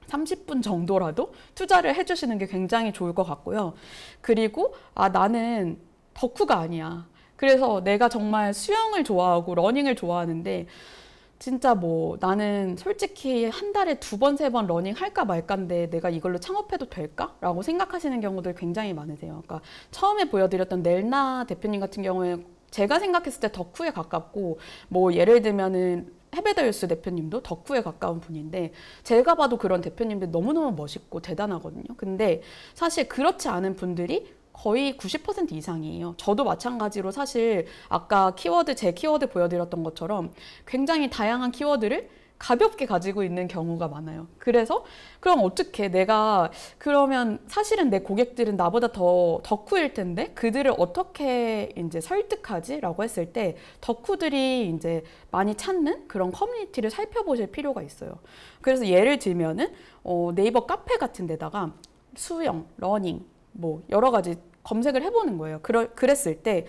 30분 정도라도 투자를 해주시는 게 굉장히 좋을 것 같고요. 그리고 나는 덕후가 아니야. 그래서 내가 정말 수영을 좋아하고 러닝을 좋아하는데 진짜 뭐 나는 솔직히 한 달에 2번, 3번 러닝 할까 말까인데 내가 이걸로 창업해도 될까? 라고 생각하시는 경우들 굉장히 많으세요. 그러니까 처음에 보여드렸던 넬나 대표님 같은 경우에 제가 생각했을 때 덕후에 가깝고 뭐 예를 들면은 해베더유스 대표님도 덕후에 가까운 분인데 제가 봐도 그런 대표님들 너무너무 멋있고 대단하거든요. 근데 사실 그렇지 않은 분들이 거의 90% 이상이에요. 저도 마찬가지로 사실 아까 제 키워드 보여드렸던 것처럼 굉장히 다양한 키워드를 가볍게 가지고 있는 경우가 많아요. 그래서 그럼 어떻게 그러면 사실은 내 고객들은 나보다 더 덕후일 텐데 그들을 어떻게 이제 설득하지? 라고 했을 때 덕후들이 이제 많이 찾는 그런 커뮤니티를 살펴보실 필요가 있어요. 그래서 예를 들면은 네이버 카페 같은 데다가 수영, 러닝, 뭐 여러 가지 검색을 해보는 거예요. 그랬을 때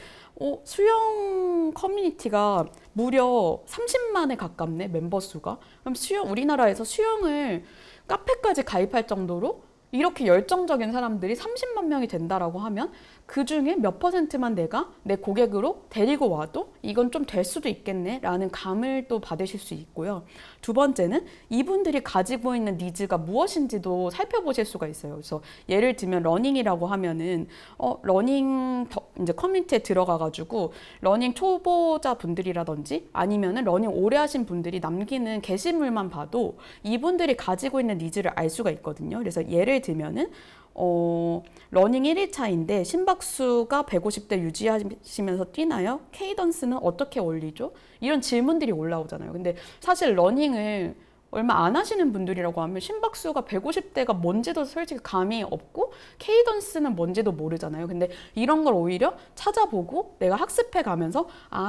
수영 커뮤니티가 무려 30만에 가깝네, 멤버 수가. 그럼 우리나라에서 수영을 카페까지 가입할 정도로 이렇게 열정적인 사람들이 30만 명이 된다라고 하면 그 중에 몇 %만 내가 내 고객으로 데리고 와도 이건 좀 될 수도 있겠네 라는 감을 또 받으실 수 있고요. 두 번째는 이분들이 가지고 있는 니즈가 무엇인지도 살펴보실 수가 있어요. 그래서 예를 들면 러닝이라고 하면은 이제 커뮤니티에 들어가가지고 러닝 초보자 분들이라든지 아니면은 러닝 오래 하신 분들이 남기는 게시물만 봐도 이분들이 가지고 있는 니즈를 알 수가 있거든요. 그래서 예를 들면은 러닝 1일차인데 심박수가 150대 유지하시면서 뛰나요? 케이던스는 어떻게 올리죠? 이런 질문들이 올라오잖아요. 근데 사실 러닝을 얼마 안 하시는 분들이라고 하면 심박수가 150대가 뭔지도 솔직히 감이 없고 케이던스는 뭔지도 모르잖아요. 근데 이런 걸 오히려 찾아보고 내가 학습해 가면서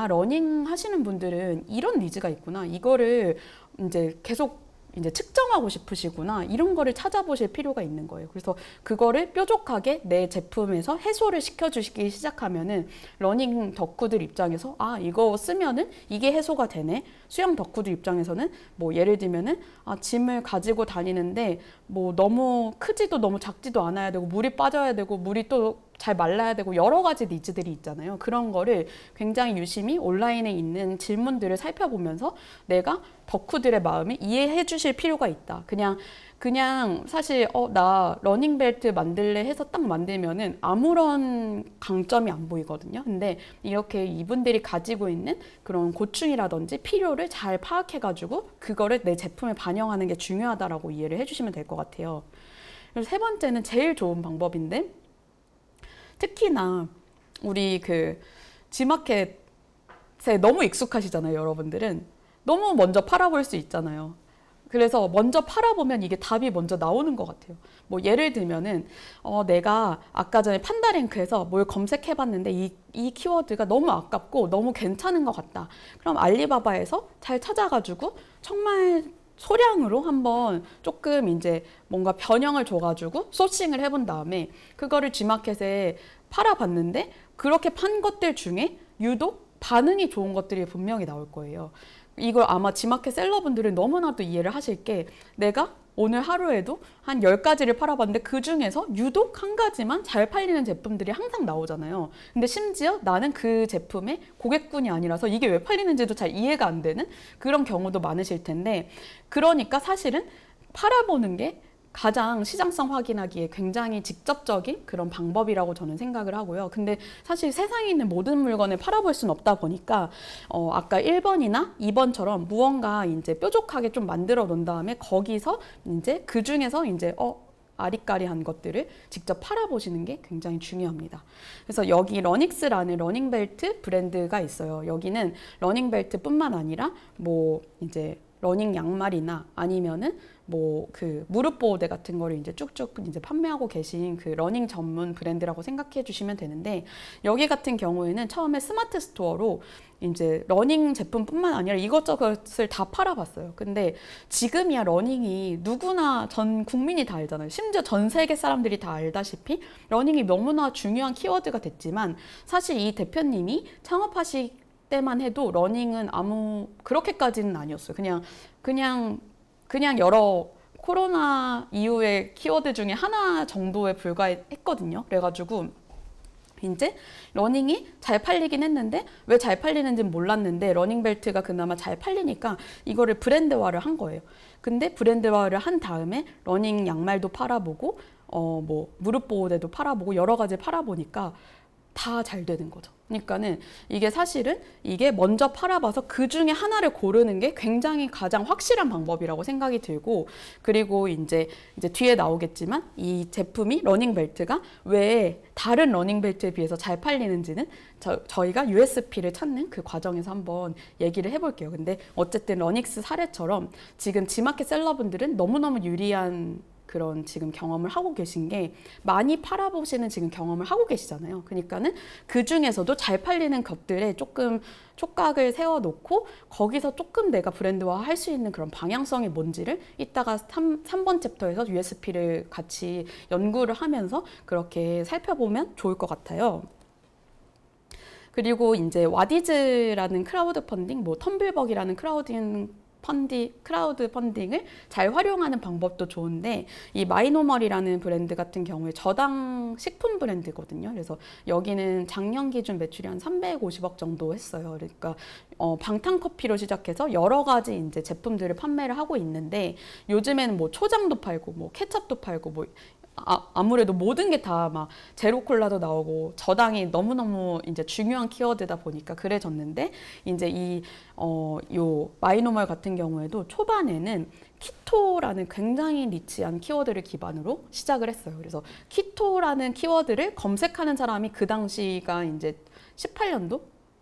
러닝 하시는 분들은 이런 니즈가 있구나. 이거를 이제 계속 이제 측정하고 싶으시구나. 이런 거를 찾아보실 필요가 있는 거예요. 그래서 그거를 뾰족하게 내 제품에서 해소를 시켜주시기 시작하면은 러닝 덕후들 입장에서 이거 쓰면은 이게 해소가 되네. 수영 덕후들 입장에서는 뭐 예를 들면은 짐을 가지고 다니는데 뭐 너무 크지도 너무 작지도 않아야 되고 물이 빠져야 되고 물이 또 잘 말라야 되고 여러 가지 니즈들이 있잖아요. 그런 거를 굉장히 유심히 온라인에 있는 질문들을 살펴보면서 내가 덕후들의 마음을 이해해 주실 필요가 있다. 그냥 사실 나 러닝벨트 만들래 해서 딱 만들면은 아무런 강점이 안 보이거든요. 근데 이렇게 이분들이 가지고 있는 그런 고충이라든지 필요를 잘 파악해가지고 그거를 내 제품에 반영하는 게 중요하다라고 이해를 해주시면 될 것 같아요. 그래서 세 번째는 제일 좋은 방법인데 특히나 우리 지마켓에 너무 익숙하시잖아요, 여러분들은. 너무 먼저 팔아볼 수 있잖아요. 그래서 먼저 팔아보면 이게 답이 먼저 나오는 것 같아요. 뭐 예를 들면은 내가 아까 전에 판다랭크에서 뭘 검색해봤는데 이 키워드가 너무 아깝고 너무 괜찮은 것 같다. 그럼 알리바바에서 잘 찾아가지고 정말 소량으로 한번 조금 이제 뭔가 변형을 줘가지고 소싱을 해본 다음에 그거를 G마켓에 팔아봤는데 그렇게 판 것들 중에 유독 반응이 좋은 것들이 분명히 나올 거예요. 이걸 아마 G마켓 셀러분들은 너무나도 이해를 하실 게 내가 오늘 하루에도 한 10가지를 팔아봤는데 그 중에서 유독 한 가지만 잘 팔리는 제품들이 항상 나오잖아요. 근데 심지어 나는 그 제품의 고객군이 아니라서 이게 왜 팔리는지도 잘 이해가 안 되는 그런 경우도 많으실 텐데 그러니까 사실은 팔아보는 게 가장 시장성 확인하기에 굉장히 직접적인 그런 방법이라고 저는 생각을 하고요. 근데 사실 세상에 있는 모든 물건을 팔아볼 수는 없다 보니까 아까 1번이나 2번처럼 무언가 이제 뾰족하게 좀 만들어 놓은 다음에 거기서 이제 그 중에서 이제 아리까리한 것들을 직접 팔아보시는 게 굉장히 중요합니다. 그래서 여기 러닉스라는 러닝벨트 브랜드가 있어요. 여기는 러닝벨트뿐만 아니라 뭐 이제 러닝 양말이나 아니면은 뭐 무릎 보호대 같은 거를 이제 쭉쭉 이제 판매하고 계신 그 러닝 전문 브랜드라고 생각해 주시면 되는데 여기 같은 경우에는 처음에 스마트 스토어로 이제 러닝 제품뿐만 아니라 이것저것을 다 팔아봤어요. 근데 지금이야 러닝이 누구나 전 국민이 다 알잖아요. 심지어 전 세계 사람들이 다 알다시피 러닝이 너무나 중요한 키워드가 됐지만 사실 이 대표님이 창업하시기 때만 해도 러닝은 그렇게까지는 아니었어요. 그냥 여러 코로나 이후의 키워드 중에 하나 정도에 불과했거든요. 그래가지고 이제 러닝이 잘 팔리긴 했는데 왜 잘 팔리는지는 몰랐는데 러닝벨트가 그나마 잘 팔리니까 이거를 브랜드화를 한 거예요. 근데 브랜드화를 한 다음에 러닝 양말도 팔아보고 뭐 무릎 보호대도 팔아보고 여러 가지 팔아보니까 다 잘 되는 거죠. 그러니까는 이게 사실은 이게 먼저 팔아봐서 그 중에 하나를 고르는 게 굉장히 가장 확실한 방법이라고 생각이 들고, 그리고 이제 뒤에 나오겠지만 이 제품이 러닝벨트가 왜 다른 러닝벨트에 비해서 잘 팔리는지는 저희가 USP를 찾는 그 과정에서 한번 얘기를 해볼게요. 근데 어쨌든 러닉스 사례처럼 지금 지마켓 셀러분들은 너무너무 유리한 그런 지금 경험을 하고 계신 게 많이 팔아보시는 지금 경험을 하고 계시잖아요. 그러니까는 그 중에서도 잘 팔리는 것들에 조금 촉각을 세워놓고 거기서 조금 내가 브랜드화 할 수 있는 그런 방향성이 뭔지를 이따가 3번 챕터에서 USP를 같이 연구를 하면서 그렇게 살펴보면 좋을 것 같아요. 그리고 이제 와디즈라는 크라우드 펀딩, 뭐 텀블벅이라는 크라우드 펀딩을 잘 활용하는 방법도 좋은데, 이 마이노멀이라는 브랜드 같은 경우에 저당 식품 브랜드거든요. 그래서 여기는 작년 기준 매출이 한 350억 정도 했어요. 그러니까 방탄커피로 시작해서 여러 가지 이제 제품들을 판매를 하고 있는데, 요즘에는 뭐 초장도 팔고 뭐 케첩도 팔고 뭐 아무래도 모든 게 다 막 제로 콜라도 나오고 저당이 너무너무 이제 중요한 키워드다 보니까 그래졌는데, 이제 요 마이노멀 같은 경우에도 초반에는 키토라는 굉장히 니치한 키워드를 기반으로 시작을 했어요. 그래서 키토라는 키워드를 검색하는 사람이 그 당시가 이제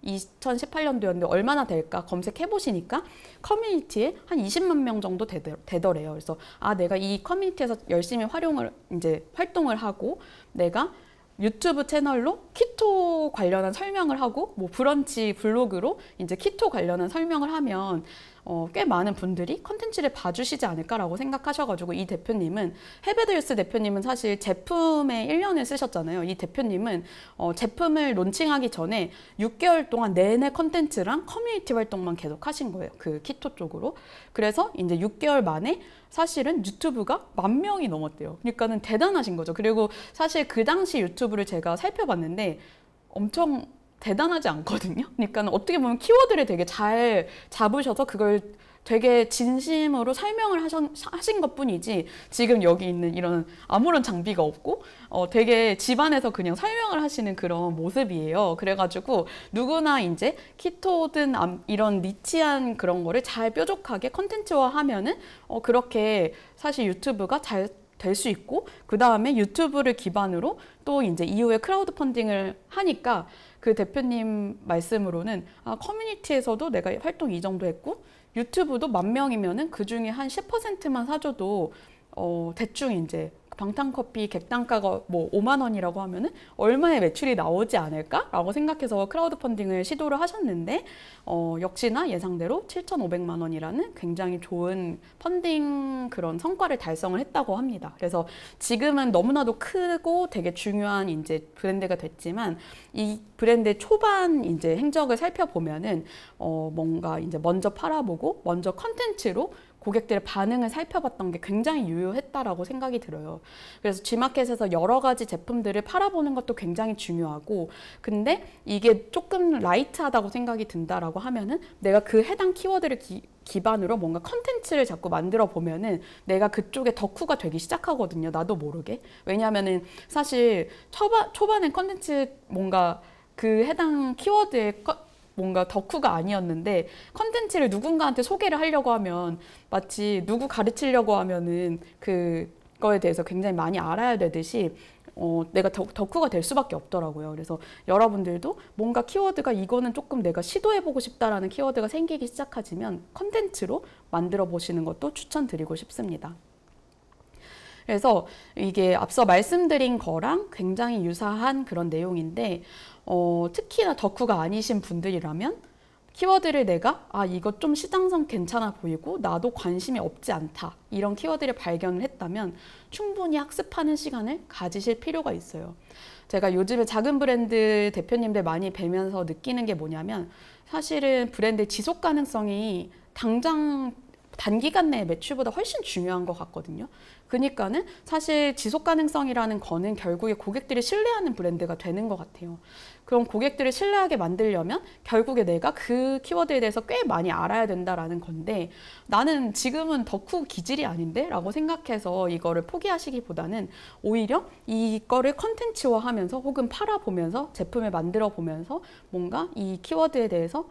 2018년도였는데 얼마나 될까 검색해 보시니까 커뮤니티에 한 20만 명 정도 되더래요. 그래서 내가 이 커뮤니티에서 열심히 활동을 하고 내가 유튜브 채널로 키토 관련한 설명을 하고 뭐 브런치 블로그로 이제 키토 관련한 설명을 하면 꽤 많은 분들이 컨텐츠를 봐주시지 않을까라고 생각하셔가지고, 이 대표님은, 헤베드유스 대표님은 사실 제품에 1년을 쓰셨잖아요. 이 대표님은 제품을 론칭하기 전에 6개월 동안 내내 컨텐츠랑 커뮤니티 활동만 계속 하신 거예요. 그 키토 쪽으로. 그래서 이제 6개월 만에 사실은 유튜브가 10,000명이 넘었대요. 그러니까는 대단하신 거죠. 그리고 사실 그 당시 유튜브를 제가 살펴봤는데 엄청 대단하지 않거든요. 그러니까 어떻게 보면 키워드를 되게 잘 잡으셔서 그걸 되게 진심으로 설명을 하신 것뿐이지, 지금 여기 있는 이런 아무런 장비가 없고 되게 집안에서 그냥 설명을 하시는 그런 모습이에요. 그래가지고 누구나 이제 키토든 이런 니치한 그런 거를 잘 뾰족하게 컨텐츠화하면은 그렇게 사실 유튜브가 잘 될 수 있고, 그 다음에 유튜브를 기반으로 또 이제 이후에 크라우드 펀딩을 하니까 그 대표님 말씀으로는 커뮤니티에서도 내가 활동 이 정도 했고 유튜브도 10,000명이면은 그 중에 한 10%만 사줘도 대충 이제 방탄커피 객단가가 뭐 5만 원이라고 하면은 얼마의 매출이 나오지 않을까라고 생각해서 크라우드 펀딩을 시도를 하셨는데, 역시나 예상대로 7,500만 원이라는 굉장히 좋은 펀딩 그런 성과를 달성을 했다고 합니다. 그래서 지금은 너무나도 크고 되게 중요한 이제 브랜드가 됐지만, 이 브랜드의 초반 이제 행적을 살펴보면은 뭔가 이제 먼저 팔아보고 먼저 컨텐츠로 고객들의 반응을 살펴봤던 게 굉장히 유효했다라고 생각이 들어요. 그래서 G마켓에서 여러 가지 제품들을 팔아보는 것도 굉장히 중요하고, 근데 이게 조금 라이트하다고 생각이 든다라고 하면은 내가 그 해당 키워드를 기반으로 뭔가 컨텐츠를 자꾸 만들어 보면은 내가 그쪽에 덕후가 되기 시작하거든요. 나도 모르게. 왜냐하면은 사실 초반에 컨텐츠 뭔가 그 해당 키워드에 뭔가 덕후가 아니었는데 컨텐츠를 누군가한테 소개를 하려고 하면 마치 누구 가르치려고 하면은 그거에 대해서 굉장히 많이 알아야 되듯이 내가 덕후가 될 수밖에 없더라고요. 그래서 여러분들도 뭔가 키워드가 이거는 조금 내가 시도해보고 싶다라는 키워드가 생기기 시작하지만 컨텐츠로 만들어 보시는 것도 추천드리고 싶습니다. 그래서 이게 앞서 말씀드린 거랑 굉장히 유사한 그런 내용인데, 특히나 덕후가 아니신 분들이라면 키워드를 내가 이거 좀 시장성 괜찮아 보이고 나도 관심이 없지 않다, 이런 키워드를 발견을 했다면 충분히 학습하는 시간을 가지실 필요가 있어요. 제가 요즘에 작은 브랜드 대표님들 많이 뵈면서 느끼는 게 뭐냐면, 사실은 브랜드의 지속 가능성이 당장 단기간 내에 매출보다 훨씬 중요한 것 같거든요. 그러니까는 사실 지속 가능성이라는 거는 결국에 고객들이 신뢰하는 브랜드가 되는 것 같아요. 그럼 고객들을 신뢰하게 만들려면 결국에 내가 그 키워드에 대해서 꽤 많이 알아야 된다라는 건데, 나는 지금은 덕후 기질이 아닌데? 라고 생각해서 이거를 포기하시기보다는 오히려 이거를 컨텐츠화하면서 혹은 팔아보면서 제품을 만들어 보면서 뭔가 이 키워드에 대해서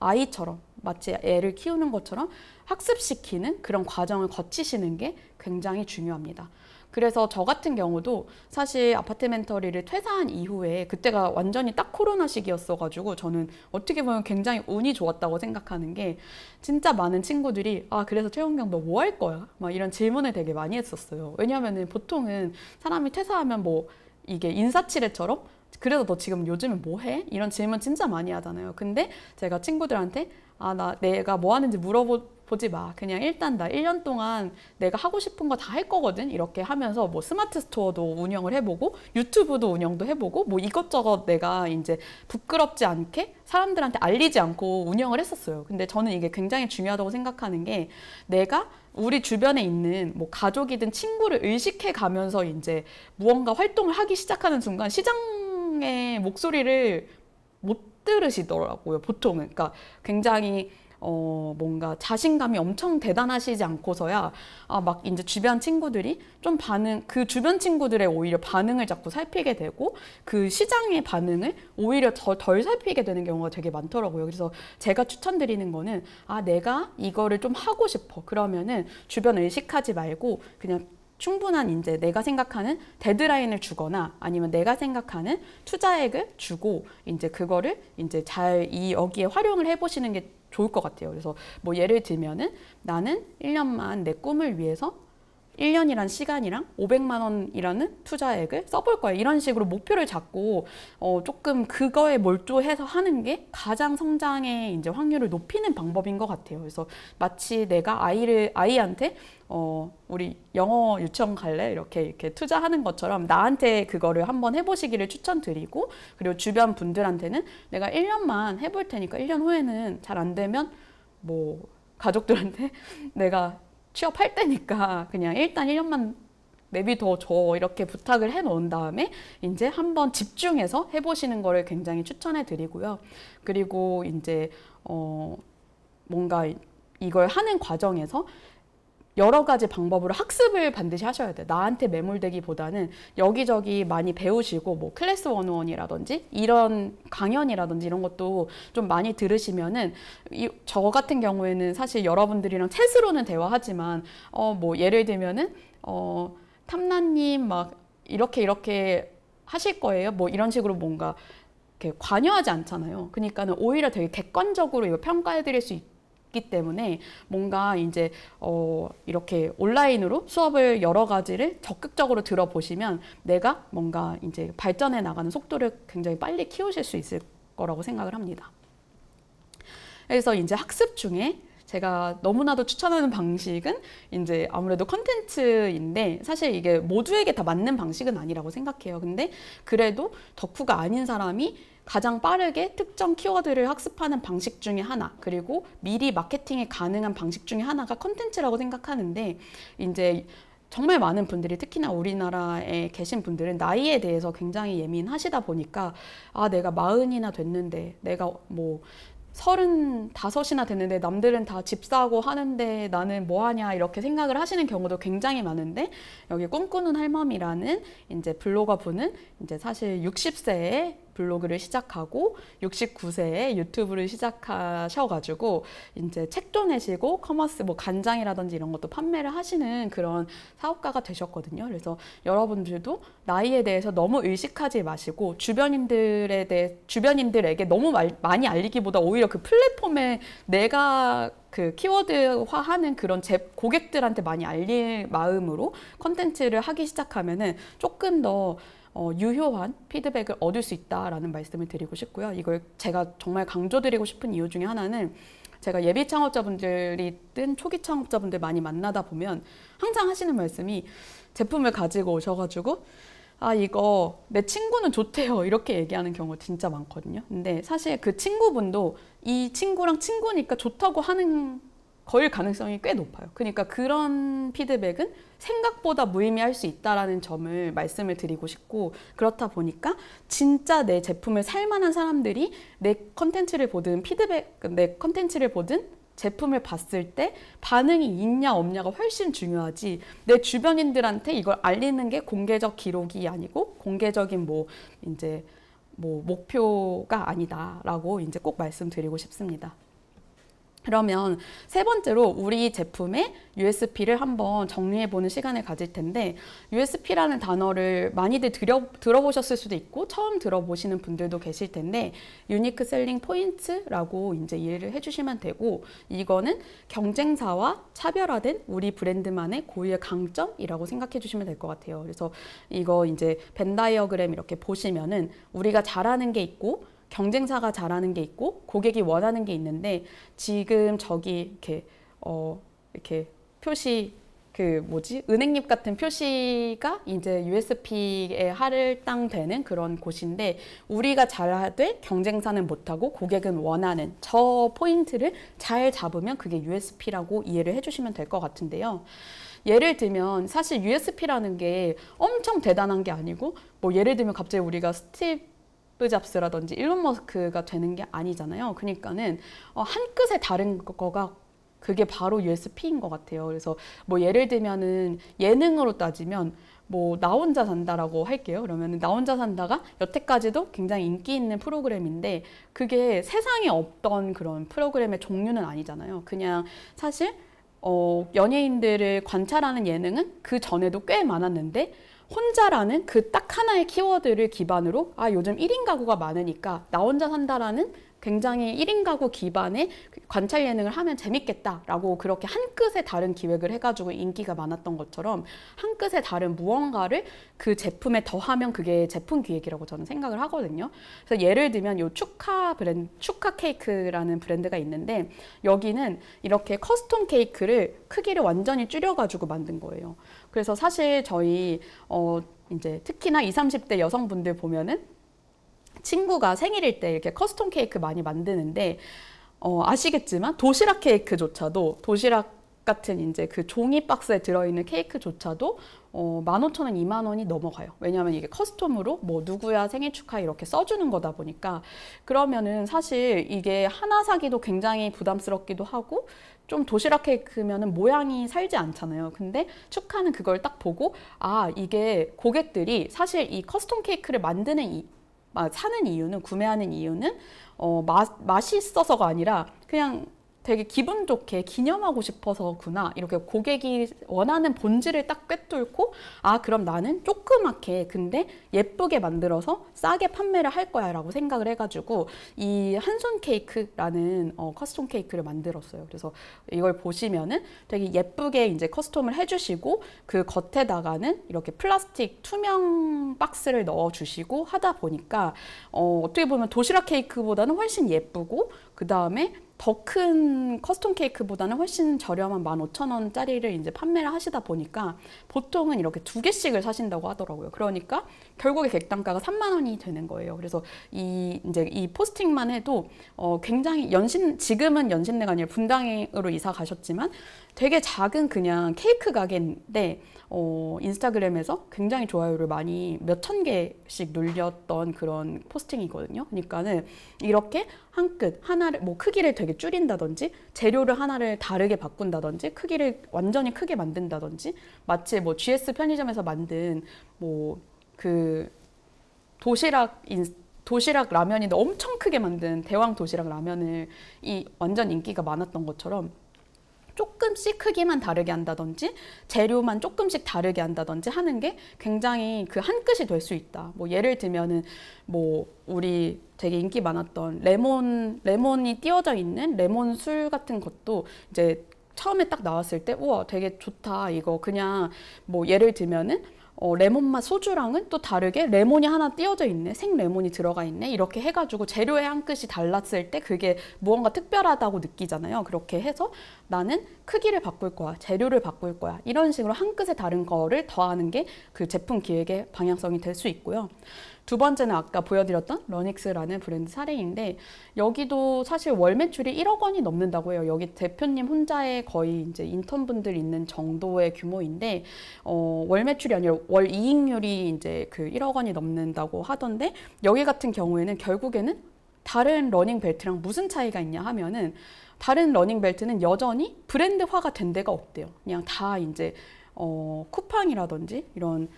아이처럼, 마치 애를 키우는 것처럼 학습시키는 그런 과정을 거치시는 게 굉장히 중요합니다. 그래서 저 같은 경우도 사실 아파트멘터리를 퇴사한 이후에, 그때가 완전히 딱 코로나 시기였어가지고 저는 어떻게 보면 굉장히 운이 좋았다고 생각하는 게, 진짜 많은 친구들이 그래서 최원경 너 뭐 할 거야? 막 이런 질문을 되게 많이 했었어요. 왜냐하면 보통은 사람이 퇴사하면 뭐 이게 인사치레처럼 그래서 너 지금 요즘에 뭐 해? 이런 질문 진짜 많이 하잖아요. 근데 제가 친구들한테 내가 뭐 하는지 물어보지 마. 그냥 일단 나 1년 동안 내가 하고 싶은 거 다 할 거거든. 이렇게 하면서 뭐 스마트 스토어도 운영을 해보고 유튜브도 운영도 해보고 뭐 이것저것 내가 이제 부끄럽지 않게 사람들한테 알리지 않고 운영을 했었어요. 근데 저는 이게 굉장히 중요하다고 생각하는 게, 내가 우리 주변에 있는 뭐 가족이든 친구를 의식해 가면서 이제 무언가 활동을 하기 시작하는 순간 시장의 목소리를 못 들으시더라고요, 보통은. 그러니까 굉장히 뭔가 자신감이 엄청 대단하시지 않고서야 막 이제 주변 친구들이 좀 그 주변 친구들의 오히려 반응을 자꾸 살피게 되고 그 시장의 반응을 오히려 덜 살피게 되는 경우가 되게 많더라고요. 그래서 제가 추천드리는 거는 내가 이거를 좀 하고 싶어. 그러면은 주변 의식하지 말고 그냥 충분한 이제 내가 생각하는 데드라인을 주거나 아니면 내가 생각하는 투자액을 주고 이제 그거를 이제 여기에 활용을 해보시는 게 좋을 것 같아요. 그래서 뭐 예를 들면은 나는 1년만 내 꿈을 위해서 1년이란 시간이랑 500만 원이라는 투자액을 써볼 거야. 이런 식으로 목표를 잡고 조금 그거에 몰두해서 하는 게 가장 성장의 이제 확률을 높이는 방법인 것 같아요. 그래서 마치 내가 아이한테 우리 영어 유치원 갈래? 이렇게 투자하는 것처럼 나한테 그거를 한번 해보시기를 추천드리고, 그리고 주변 분들한테는 내가 1년만 해볼 테니까 1년 후에는 잘 안 되면 뭐 가족들한테 내가 취업할 때니까 그냥 일단 1년만 내비둬 줘, 이렇게 부탁을 해 놓은 다음에 이제 한번 집중해서 해보시는 거를 굉장히 추천해 드리고요. 그리고 이제 뭔가 이걸 하는 과정에서 여러 가지 방법으로 학습을 반드시 하셔야 돼요. 나한테 매몰되기보다는 여기저기 많이 배우시고 뭐 클래스 101이라든지 이런 강연이라든지 이런 것도 좀 많이 들으시면은 저 같은 경우에는 사실 여러분들이랑 챗으로는 대화하지만 뭐 예를 들면은 탐나님 막 이렇게 하실 거예요. 뭐 이런 식으로 뭔가 이렇게 관여하지 않잖아요. 그러니까는 오히려 되게 객관적으로 이거 평가해 드릴 수 있기 때문에 뭔가 이제 이렇게 온라인으로 수업을 여러 가지를 적극적으로 들어보시면 내가 뭔가 이제 발전해 나가는 속도를 굉장히 빨리 키우실 수 있을 거라고 생각을 합니다. 그래서 이제 학습 중에 제가 너무나도 추천하는 방식은 이제 아무래도 컨텐츠인데, 사실 이게 모두에게 다 맞는 방식은 아니라고 생각해요. 근데 그래도 덕후가 아닌 사람이 가장 빠르게 특정 키워드를 학습하는 방식 중에 하나, 그리고 미리 마케팅이 가능한 방식 중에 하나가 컨텐츠라고 생각하는데, 이제 정말 많은 분들이 특히나 우리나라에 계신 분들은 나이에 대해서 굉장히 예민하시다 보니까 내가 40이나 됐는데, 내가 뭐 35이나 됐는데 남들은 다 집 사고 하는데 나는 뭐 하냐, 이렇게 생각을 하시는 경우도 굉장히 많은데, 여기 꿈꾸는 할멈이라는 이제 블로거 분은 이제 사실 60세에 블로그를 시작하고 69세에 유튜브를 시작하셔가지고 이제 책도 내시고 커머스 뭐 간장이라든지 이런 것도 판매를 하시는 그런 사업가가 되셨거든요. 그래서 여러분들도 나이에 대해서 너무 의식하지 마시고 주변인들에게 너무 많이 알리기보다 오히려 그 플랫폼에 내가 그 키워드화하는 그런 고객들한테 많이 알릴 마음으로 컨텐츠를 하기 시작하면은 조금 더 유효한 피드백을 얻을 수 있다라는 말씀을 드리고 싶고요. 이걸 제가 정말 강조드리고 싶은 이유 중에 하나는, 제가 예비 창업자분들이든 초기 창업자분들 많이 만나다 보면 항상 하시는 말씀이, 제품을 가지고 오셔가지고 아, 이거 내 친구는 좋대요. 이렇게 얘기하는 경우가 진짜 많거든요. 근데 사실 그 친구분도 이 친구랑 친구니까 좋다고 하는 거일 가능성이 꽤 높아요. 그러니까 그런 피드백은 생각보다 무의미할 수 있다라는 점을 말씀을 드리고 싶고, 그렇다 보니까 진짜 내 제품을 살 만한 사람들이 내 컨텐츠를 보든 내 컨텐츠를 보든 제품을 봤을 때 반응이 있냐 없냐가 훨씬 중요하지, 내 주변인들한테 이걸 알리는 게 공개적 기록이 아니고 공개적인 이제 목표가 아니다라고 이제 꼭 말씀드리고 싶습니다. 그러면 세 번째로 우리 제품의 USP를 한번 정리해보는 시간을 가질 텐데, USP라는 단어를 많이들 들어보셨을 수도 있고 처음 들어보시는 분들도 계실 텐데, 유니크 셀링 포인트라고 이제 이해를 해주시면 되고, 이거는 경쟁사와 차별화된 우리 브랜드만의 고유의 강점이라고 생각해 주시면 될 것 같아요. 그래서 이거 이제 벤 다이어그램 이렇게 보시면은 우리가 잘하는 게 있고 경쟁사가 잘하는 게 있고 고객이 원하는 게 있는데, 지금 저기 이렇게 표시 은행잎 같은 표시가 이제 USP에 할당되는 그런 곳인데, 우리가 잘하되 경쟁사는 못하고 고객은 원하는 저 포인트를 잘 잡으면 그게 USP라고 이해를 해주시면 될 것 같은데요. 예를 들면 사실 USP라는 게 엄청 대단한 게 아니고, 예를 들면 갑자기 우리가 스티브 잡스라든지 일론 머스크가 되는 게 아니잖아요. 그러니까는 한 끗에 다른 거가 그게 바로 USP인 것 같아요. 그래서 예를 들면은 예능으로 따지면 나 혼자 산다라고 할게요. 그러면 나 혼자 산다가 여태까지도 굉장히 인기 있는 프로그램인데, 그게 세상에 없던 그런 프로그램의 종류는 아니잖아요. 그냥 사실 연예인들을 관찰하는 예능은 그 전에도 꽤 많았는데, 혼자라는 그 딱 하나의 키워드를 기반으로 요즘 1인 가구가 많으니까 나 혼자 산다라는 굉장히 1인 가구 기반의 관찰 예능을 하면 재밌겠다라고 그렇게 한 끗에 다른 기획을 해가지고 인기가 많았던 것처럼, 한 끗에 다른 무언가를 그 제품에 더하면 그게 제품 기획이라고 저는 생각을 하거든요. 그래서 예를 들면 요 추카 케이크라는 브랜드가 있는데, 여기는 이렇게 커스텀 케이크를 크기를 완전히 줄여가지고 만든 거예요. 그래서 사실 저희 이제 특히나 20, 30대 여성분들 보면은 친구가 생일일 때 이렇게 커스텀 케이크 많이 만드는데, 아시겠지만 도시락 케이크조차도, 도시락 같은 이제 그 종이 박스에 들어있는 케이크조차도 15,000원, 20,000원이 넘어가요. 왜냐하면 이게 커스텀으로 누구야 생일 축하 이렇게 써주는 거다 보니까. 그러면은 사실 이게 하나 사기도 굉장히 부담스럽기도 하고, 좀 도시락 케이크면은 모양이 살지 않잖아요. 근데 축하는 그걸 딱 보고, 이게 고객들이 사실 이 커스텀 케이크를 사는 이유는, 구매하는 이유는 맛있어서가 아니라 그냥 되게 기분 좋게 기념하고 싶어서구나, 이렇게 고객이 원하는 본질을 딱 꿰뚫고, 그럼 나는 조그맣게 근데 예쁘게 만들어서 싸게 판매를 할 거야 라고 생각을 해가지고 이 한손 케이크라는 커스텀 케이크를 만들었어요. 그래서 이걸 보시면은 되게 예쁘게 이제 커스텀을 해주시고, 그 겉에다가는 이렇게 플라스틱 투명 박스를 넣어주시고 하다 보니까 어떻게 보면 도시락 케이크보다는 훨씬 예쁘고, 그 다음에 더 큰 커스텀 케이크보다는 훨씬 저렴한 15,000원짜리를 이제 판매를 하시다 보니까 보통은 이렇게 2개씩을 사신다고 하더라고요. 그러니까 결국에 객단가가 30,000원이 되는 거예요. 그래서 이제 이 포스팅만 해도 굉장히 지금은 연신내가 아니라 분당으로 이사 가셨지만 되게 작은 그냥 케이크 가게인데 인스타그램에서 굉장히 좋아요를 많이 몇천 개씩 눌렸던 그런 포스팅이거든요. 그러니까는 이렇게 한 끗 하나를 크기를 되게 줄인다든지, 재료를 하나를 다르게 바꾼다든지, 크기를 완전히 크게 만든다든지, 마치 GS 편의점에서 만든 그 도시락 라면인데 엄청 크게 만든 대왕 도시락 라면을 완전 인기가 많았던 것처럼 조금씩 크기만 다르게 한다든지 재료만 조금씩 다르게 한다든지 하는 게 굉장히 그 한 끗이 될 수 있다. 예를 들면은 우리 되게 인기 많았던 레몬이 띄워져 있는 레몬 술 같은 것도 이제 처음에 딱 나왔을 때 우와 되게 좋다, 이거 그냥 예를 들면은 레몬 맛 소주랑은 또 다르게 레몬이 하나 띄어져 있네, 생 레몬이 들어가 있네, 이렇게 해가지고 재료의 한 끗이 달랐을 때 그게 무언가 특별하다고 느끼잖아요. 그렇게 해서 나는 크기를 바꿀 거야, 재료를 바꿀 거야, 이런 식으로 한 끗의 다른 거를 더하는 게 그 제품 기획의 방향성이 될 수 있고요. 두 번째는 아까 보여드렸던 러닉스라는 브랜드 사례인데, 여기도 사실 월 매출이 1억 원이 넘는다고 해요. 여기 대표님 혼자의 거의 이제 인턴분들 있는 정도의 규모인데, 월 매출이 아니라 월 이익률이 이제 그 1억 원이 넘는다고 하던데, 여기 같은 경우에는 결국에는 다른 러닝 벨트랑 무슨 차이가 있냐 하면은, 다른 러닝 벨트는 여전히 브랜드화가 된 데가 없대요. 그냥 다 이제 쿠팡이라든지 이런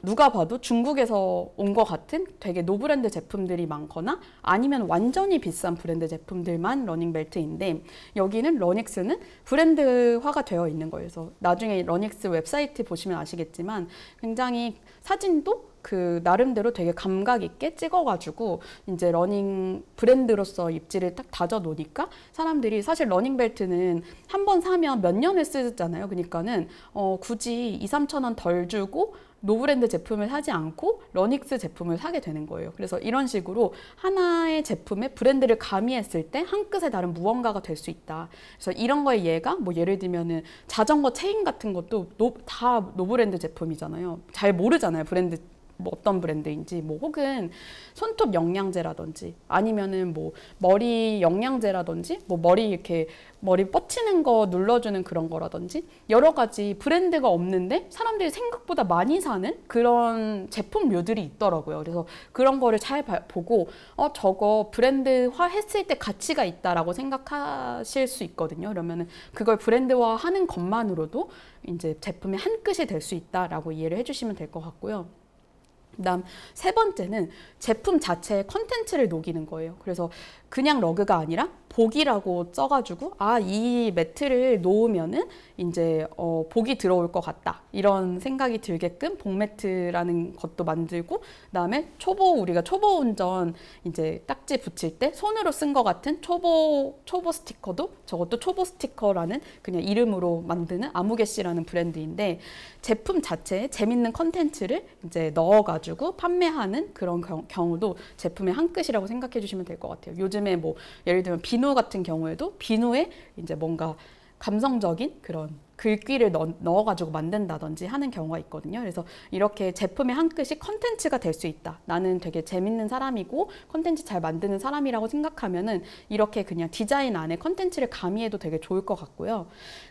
누가 봐도 중국에서 온 것 같은 되게 노브랜드 제품들이 많거나 아니면 완전히 비싼 브랜드 제품들만 러닝벨트인데, 여기는 러닉스는 브랜드화가 되어 있는 거예요. 그래서 나중에 러닉스 웹사이트 보시면 아시겠지만 굉장히 사진도 그 나름대로 되게 감각 있게 찍어가지고 이제 러닝 브랜드로서 입지를 딱 다져 놓으니까 사람들이, 사실 러닝벨트는 한 번 사면 몇 년을 쓰잖아요. 그러니까는 굳이 2, 3천 원 덜 주고 노브랜드 제품을 사지 않고 러닉스 제품을 사게 되는 거예요. 그래서 이런 식으로 하나의 제품에 브랜드를 가미했을 때 한 끗의 다른 무언가가 될 수 있다. 그래서 이런 거의 예가 뭐 예를 들면은 자전거 체인 같은 것도 다 노브랜드 제품이잖아요. 잘 모르잖아요, 브랜드 뭐 어떤 브랜드인지. 뭐 혹은 손톱 영양제라든지 아니면은 뭐 머리 영양제라든지 뭐 머리 뻗치는 거 눌러주는 그런 거라든지 여러 가지 브랜드가 없는데 사람들이 생각보다 많이 사는 그런 제품류들이 있더라고요. 그래서 그런 거를 잘 보고 저거 브랜드화 했을 때 가치가 있다라고 생각하실 수 있거든요. 그러면은 그걸 브랜드화 하는 것만으로도 이제 제품의 한 끗이 될 수 있다라고 이해를 해주시면 될 것 같고요. 그다음 세 번째는 제품 자체의 컨텐츠를 녹이는 거예요. 그래서 그냥 러그가 아니라 복이라고 써가지고 이 매트를 놓으면은 이제 복이 들어올 것 같다, 이런 생각이 들게끔 복 매트라는 것도 만들고, 그다음에 우리가 초보 운전 이제 딱지 붙일 때 손으로 쓴 것 같은 초보 스티커도, 저것도 초보 스티커라는 그냥 이름으로 만드는 아무개씨라는 브랜드인데, 제품 자체에 재밌는 컨텐츠를 이제 넣어가지고 판매하는 그런 경우도 제품의 한 끗이라고 생각해 주시면 될 것 같아요. 요즘에 뭐 예를 들면 비누 같은 경우에도 비누에 이제 뭔가 감성적인 그런 글귀를 넣어가지고 만든다든지 하는 경우가 있거든요. 그래서 이렇게 제품의 한 끗이 컨텐츠가 될 수 있다. 나는 되게 재밌는 사람이고 컨텐츠 잘 만드는 사람이라고 생각하면은 이렇게 그냥 디자인 안에 컨텐츠를 가미해도 되게 좋을 것 같고요.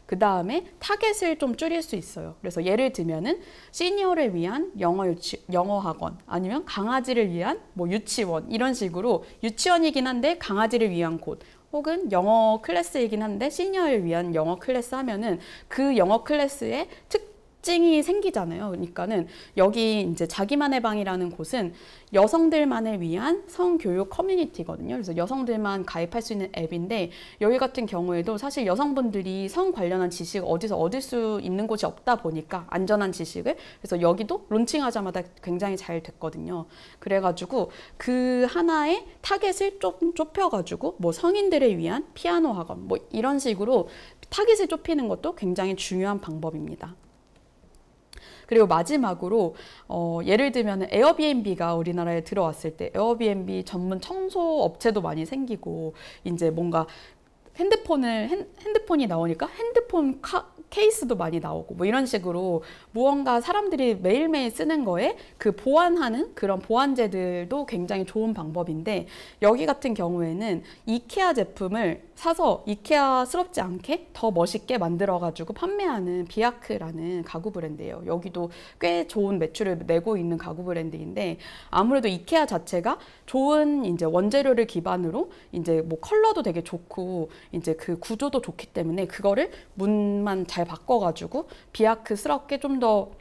그 다음에 타겟을 좀 줄일 수 있어요. 그래서 예를 들면은 시니어를 위한 영어 학원, 아니면 강아지를 위한 뭐 유치원, 이런 식으로 유치원이긴 한데 강아지를 위한 곳, 혹은 영어 클래스이긴 한데 시니어를 위한 영어 클래스 하면은 그 영어 클래스의 특징이 생기잖아요. 그러니까는 여기 이제 자기만의 방이라는 곳은 여성들만을 위한 성교육 커뮤니티거든요. 그래서 여성들만 가입할 수 있는 앱인데, 여기 같은 경우에도 사실 여성분들이 성 관련한 지식을 어디서 얻을 수 있는 곳이 없다 보니까, 안전한 지식을, 그래서 여기도 론칭하자마자 굉장히 잘 됐거든요. 그래가지고 그 하나의 타겟을 좀 좁혀가지고 뭐 성인들을 위한 피아노 학원 뭐 이런 식으로 타겟을 좁히는 것도 굉장히 중요한 방법입니다. 그리고 마지막으로 예를 들면 에어비앤비가 우리나라에 들어왔을 때 에어비앤비 전문 청소 업체도 많이 생기고, 이제 뭔가 핸드폰이 나오니까 핸드폰 케이스도 많이 나오고 뭐 이런 식으로 무언가 사람들이 매일매일 쓰는 거에 그 보완하는 그런 보완제들도 굉장히 좋은 방법인데, 여기 같은 경우에는 이케아 제품을 사서 이케아스럽지 않게 더 멋있게 만들어가지고 판매하는 비아크라는 가구 브랜드예요. 여기도 꽤 좋은 매출을 내고 있는 가구 브랜드인데, 아무래도 이케아 자체가 좋은 이제 원재료를 기반으로 이제 뭐 컬러도 되게 좋고 이제 그 구조도 좋기 때문에 그거를 문만 잘 바꿔가지고 비아크스럽게 좀 더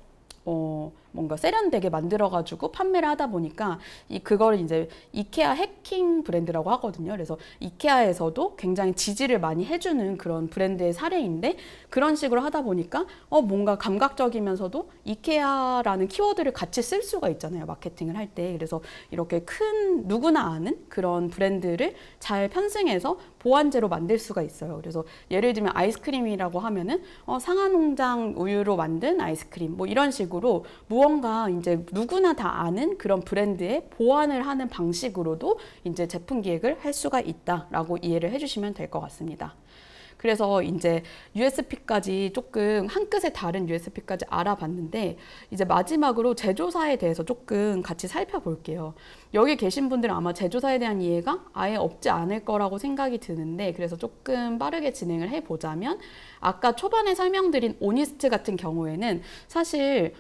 뭔가 세련되게 만들어가지고 판매를 하다 보니까 그걸 이제 이케아 해킹 브랜드라고 하거든요. 그래서 이케아에서도 굉장히 지지를 많이 해주는 그런 브랜드의 사례인데, 그런 식으로 하다 보니까 뭔가 감각적이면서도 이케아라는 키워드를 같이 쓸 수가 있잖아요, 마케팅을 할 때. 그래서 이렇게 큰 누구나 아는 그런 브랜드를 잘 편승해서 보완제로 만들 수가 있어요. 그래서 예를 들면 아이스크림이라고 하면은 상하농장 우유로 만든 아이스크림 뭐 이런 식으로 무언가 이제 누구나 다 아는 그런 브랜드에 보완을 하는 방식으로도 이제 제품 기획을 할 수가 있다라고 이해를 해주시면 될 것 같습니다. 그래서 이제 USP까지 조금 한 끗에 다른 USP까지 알아봤는데 이제 마지막으로 제조사에 대해서 조금 같이 살펴볼게요. 여기 계신 분들은 아마 제조사에 대한 이해가 아예 없지 않을 거라고 생각이 드는데 그래서 조금 빠르게 진행을 해보자면 아까 초반에 설명드린 오니스트 같은 경우에는 사실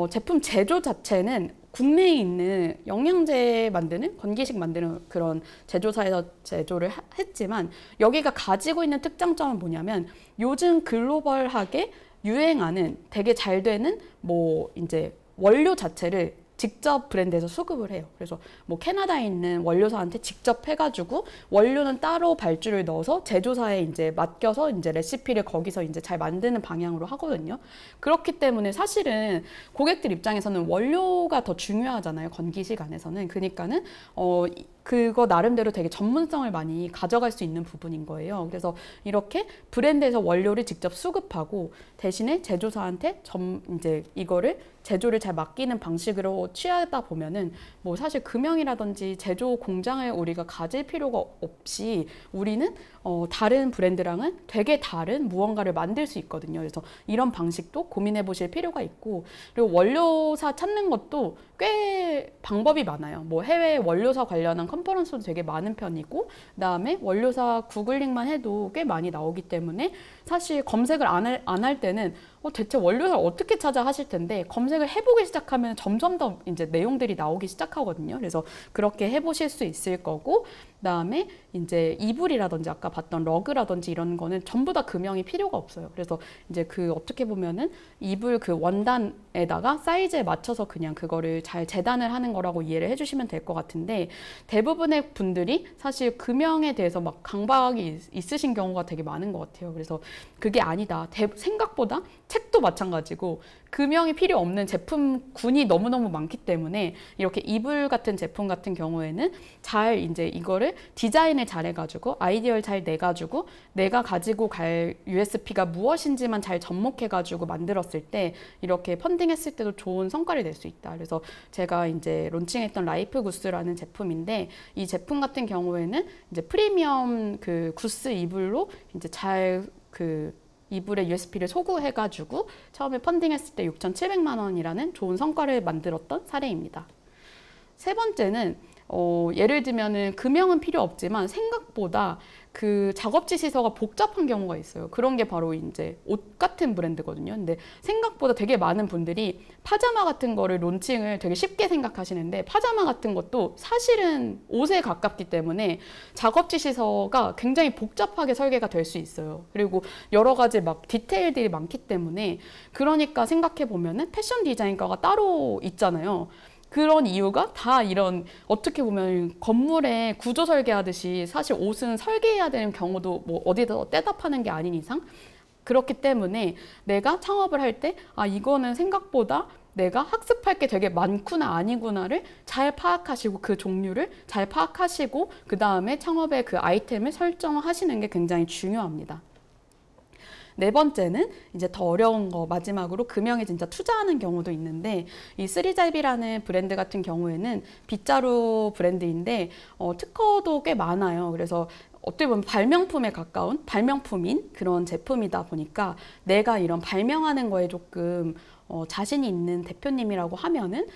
제품 제조 자체는 국내에 있는 영양제 만드는, 건기식 만드는 그런 제조사에서 제조를 했지만 여기가 가지고 있는 특장점은 뭐냐면 요즘 글로벌하게 유행하는 되게 잘 되는 뭐 이제 원료 자체를 직접 브랜드에서 수급을 해요. 그래서 뭐 캐나다에 있는 원료사한테 직접 해가지고 원료는 따로 발주를 넣어서 제조사에 이제 맡겨서 이제 레시피를 거기서 이제 잘 만드는 방향으로 하거든요. 그렇기 때문에 사실은 고객들 입장에서는 원료가 더 중요하잖아요. 건기식 안에서는. 그러니까는 그거 나름대로 되게 전문성을 많이 가져갈 수 있는 부분인 거예요. 그래서 이렇게 브랜드에서 원료를 직접 수급하고 대신에 제조사한테 이제 이거를 제조를 잘 맡기는 방식으로 취하다 보면은 뭐 사실 금형이라든지 제조 공장을 우리가 가질 필요가 없이 우리는 다른 브랜드랑은 되게 다른 무언가를 만들 수 있거든요. 그래서 이런 방식도 고민해 보실 필요가 있고 그리고 원료사 찾는 것도 꽤 방법이 많아요. 뭐 해외 원료사 관련한 컨퍼런스도 되게 많은 편이고 그다음에 원료사 구글링만 해도 꽤 많이 나오기 때문에 사실 검색을 안 할 때는 대체 원료사를 어떻게 찾아 하실 텐데 검색을 해보기 시작하면 점점 더 이제 내용들이 나오기 시작하거든요. 그래서 그렇게 해보실 수 있을 거고 그다음에 이제 이불이라든지 아까 봤던 러그라든지 이런 거는 전부 다 금형이 필요가 없어요. 그래서 이제 그 어떻게 보면은 이불 그 원단에다가 사이즈에 맞춰서 그냥 그거를 잘 재단을 하는 거라고 이해를 해주시면 될 것 같은데 대부분의 분들이 사실 금형에 대해서 막 강박이 있으신 경우가 되게 많은 것 같아요. 그래서 그게 아니다. 생각보다 책도 마찬가지고 금형이 필요 없는 제품군이 너무너무 많기 때문에 이렇게 이불 같은 제품 같은 경우에는 잘 이제 이거를 디자인을 잘 해가지고 아이디어를 잘 내가지고 내가 가지고 갈 USP가 무엇인지만 잘 접목해가지고 만들었을 때 이렇게 펀딩했을 때도 좋은 성과를 낼 수 있다. 그래서 제가 이제 론칭했던 라이프 구스라는 제품인데 이 제품 같은 경우에는 이제 프리미엄 그 구스 이불로 이제 잘 이불의 USP를 소구해가지고 처음에 펀딩했을 때 6,700만 원이라는 좋은 성과를 만들었던 사례입니다. 세 번째는 예를 들면은 금형은 필요 없지만 생각보다 그 작업지 시서가 복잡한 경우가 있어요. 그런 게 바로 이제 옷 같은 브랜드거든요. 근데 생각보다 되게 많은 분들이 파자마 같은 거를 론칭을 되게 쉽게 생각하시는데 파자마 같은 것도 사실은 옷에 가깝기 때문에 작업지 시서가 굉장히 복잡하게 설계가 될 수 있어요. 그리고 여러 가지 막 디테일들이 많기 때문에 그러니까 생각해 보면은 패션 디자인과가 따로 있잖아요. 그런 이유가 다 이런 어떻게 보면 건물에 구조 설계하듯이 사실 옷은 설계해야 되는 경우도 뭐 어디다 떼다 파는 게 아닌 이상 그렇기 때문에 내가 창업을 할 때 이거는 생각보다 내가 학습할 게 되게 많구나 아니구나를 잘 파악하시고 그 종류를 잘 파악하시고 그 다음에 창업의 그 아이템을 설정하시는 게 굉장히 중요합니다. 네 번째는 이제 더 어려운 거 마지막으로 금형에 진짜 투자하는 경우도 있는데 이 쓰리잡이라는 브랜드 같은 경우에는 빗자루 브랜드인데 특허도 꽤 많아요. 그래서 어떻게 보면 발명품에 가까운 발명품인 그런 제품이다 보니까 내가 이런 발명하는 거에 조금 자신이 있는 대표님이라고 하면은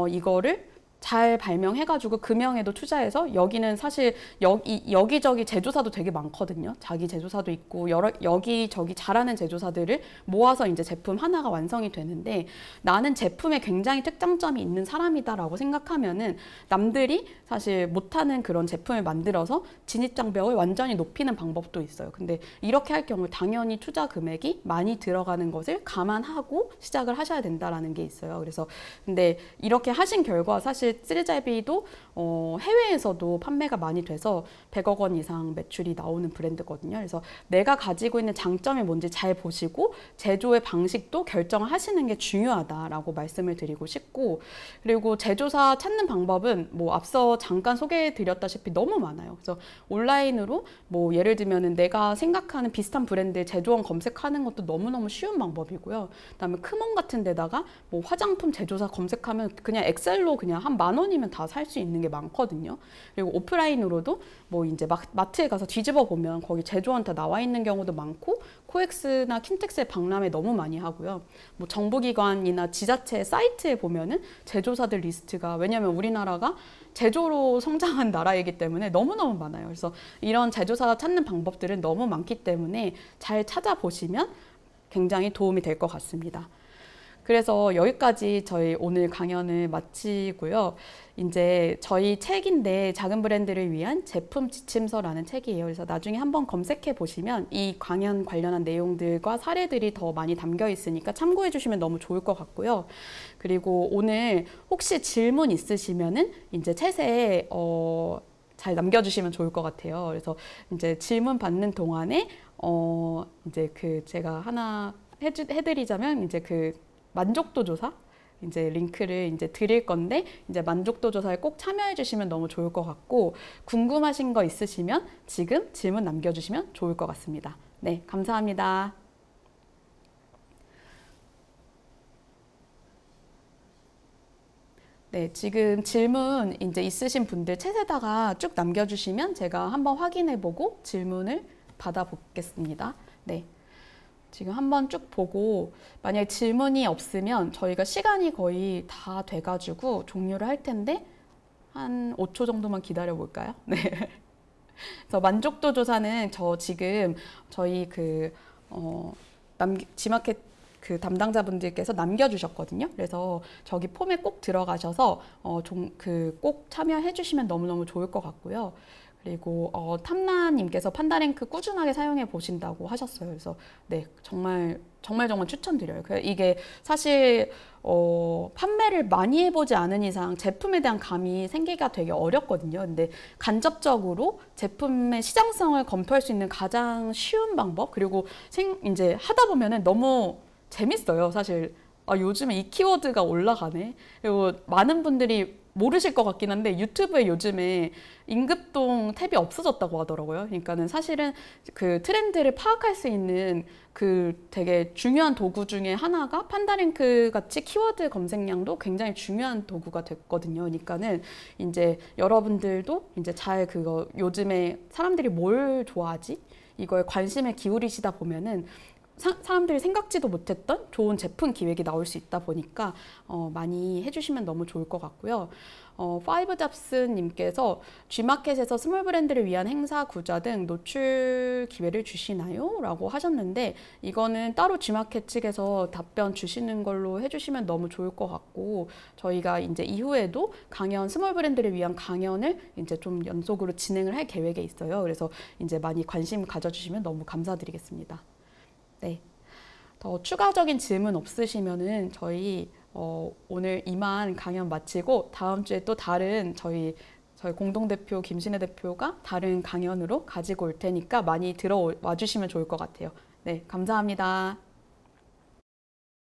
이거를 잘 발명해가지고 금형에도 투자해서 여기는 사실 여기저기 제조사도 되게 많거든요. 자기 제조사도 있고 여기저기 잘하는 제조사들을 모아서 이제 제품 하나가 완성이 되는데 나는 제품에 굉장히 특장점이 있는 사람이다라고 생각하면은 남들이 사실 못하는 그런 제품을 만들어서 진입장벽을 완전히 높이는 방법도 있어요. 근데 이렇게 할 경우 당연히 투자 금액이 많이 들어가는 것을 감안하고 시작을 하셔야 된다라는 게 있어요. 그래서 근데 이렇게 하신 결과 사실 사실 쓰리잘비도 해외에서도 판매가 많이 돼서 100억 원 이상 매출이 나오는 브랜드거든요. 그래서 내가 가지고 있는 장점이 뭔지 잘 보시고 제조의 방식도 결정을 하시는 게 중요하다라고 말씀을 드리고 싶고, 그리고 제조사 찾는 방법은 뭐 앞서 잠깐 소개해 드렸다시피 너무 많아요. 그래서 온라인으로 뭐 예를 들면은 내가 생각하는 비슷한 브랜드의 제조원 검색하는 것도 너무너무 쉬운 방법이고요. 그다음에 크몬 같은 데다가 뭐 화장품 제조사 검색하면 그냥 엑셀로 그냥 한 10,000원이면 다 살 수 있는 게 많거든요. 그리고 오프라인으로도 뭐 이제 마트에 가서 뒤집어 보면 거기 제조원 다 나와 있는 경우도 많고, 코엑스나 킨텍스에 박람회 너무 많이 하고요. 뭐 정부기관이나 지자체 사이트에 보면은 제조사들 리스트가, 왜냐면 우리나라가 제조로 성장한 나라이기 때문에 너무너무 많아요. 그래서 이런 제조사 찾는 방법들은 너무 많기 때문에 잘 찾아보시면 굉장히 도움이 될 것 같습니다. 그래서 여기까지 저희 오늘 강연을 마치고요. 이제 저희 책인데 작은 브랜드를 위한 제품 지침서라는 책이에요. 그래서 나중에 한번 검색해 보시면 이 강연 관련한 내용들과 사례들이 더 많이 담겨 있으니까 참고해 주시면 너무 좋을 것 같고요. 그리고 오늘 혹시 질문 있으시면은 이제 챗에 잘 남겨주시면 좋을 것 같아요. 그래서 이제 질문 받는 동안에 이제 제가 하나 해드리자면 이제 만족도 조사 이제 링크를 이제 드릴 건데, 이제 만족도 조사에 꼭 참여해 주시면 너무 좋을 것 같고, 궁금하신 거 있으시면 지금 질문 남겨주시면 좋을 것 같습니다. 네, 감사합니다. 네, 지금 질문 이제 있으신 분들 챗에다가 쭉 남겨주시면 제가 한번 확인해보고 질문을 받아보겠습니다. 네. 지금 한번 쭉 보고 만약에 질문이 없으면 저희가 시간이 거의 다 돼가지고 종료를 할 텐데 한 5초 정도만 기다려 볼까요? 네. 그래서 만족도 조사는 지금 저희 지마켓 담당자분들께서 남겨주셨거든요. 그래서 저기 폼에 꼭 들어가셔서 꼭 참여해 주시면 너무너무 좋을 것 같고요. 그리고 탐나님께서 판다랭크 꾸준하게 사용해 보신다고 하셨어요. 그래서 네, 정말 추천드려요. 이게 사실 판매를 많이 해보지 않은 이상 제품에 대한 감이 생기기가 되게 어렵거든요. 근데 간접적으로 제품의 시장성을 검토할 수 있는 가장 쉬운 방법, 그리고 이제 하다 보면은 너무 재밌어요. 사실 요즘에 이 키워드가 올라가네. 그리고 많은 분들이 모르실 것 같긴 한데 유튜브에 요즘에 임급동 탭이 없어졌다고 하더라고요. 그러니까는 사실은 트렌드를 파악할 수 있는 되게 중요한 도구 중에 하나가 판다랭크 같이 키워드 검색량도 굉장히 중요한 도구가 됐거든요. 그러니까는 이제 여러분들도 이제 요즘에 사람들이 뭘 좋아하지? 이거에 관심을 기울이시다 보면은 사람들이 생각지도 못했던 좋은 제품 기획이 나올 수 있다 보니까 많이 해주시면 너무 좋을 것 같고요. 파이브잡스님께서 G마켓에서 스몰 브랜드를 위한 행사 구좌 등 노출 기회를 주시나요? 라고 하셨는데, 이거는 따로 G마켓 측에서 답변 주시는 걸로 해주시면 너무 좋을 것 같고, 저희가 이제 이후에도 스몰 브랜드를 위한 강연을 이제 좀 연속으로 진행을 할 계획에 있어요. 그래서 이제 많이 관심 가져주시면 너무 감사드리겠습니다. 네. 더 추가적인 질문 없으시면은 저희 오늘 이만 강연 마치고 다음 주에 또 다른 저희 공동대표 김신혜 대표가 다른 강연으로 가지고 올 테니까 많이 들어와 주시면 좋을 것 같아요. 네, 감사합니다.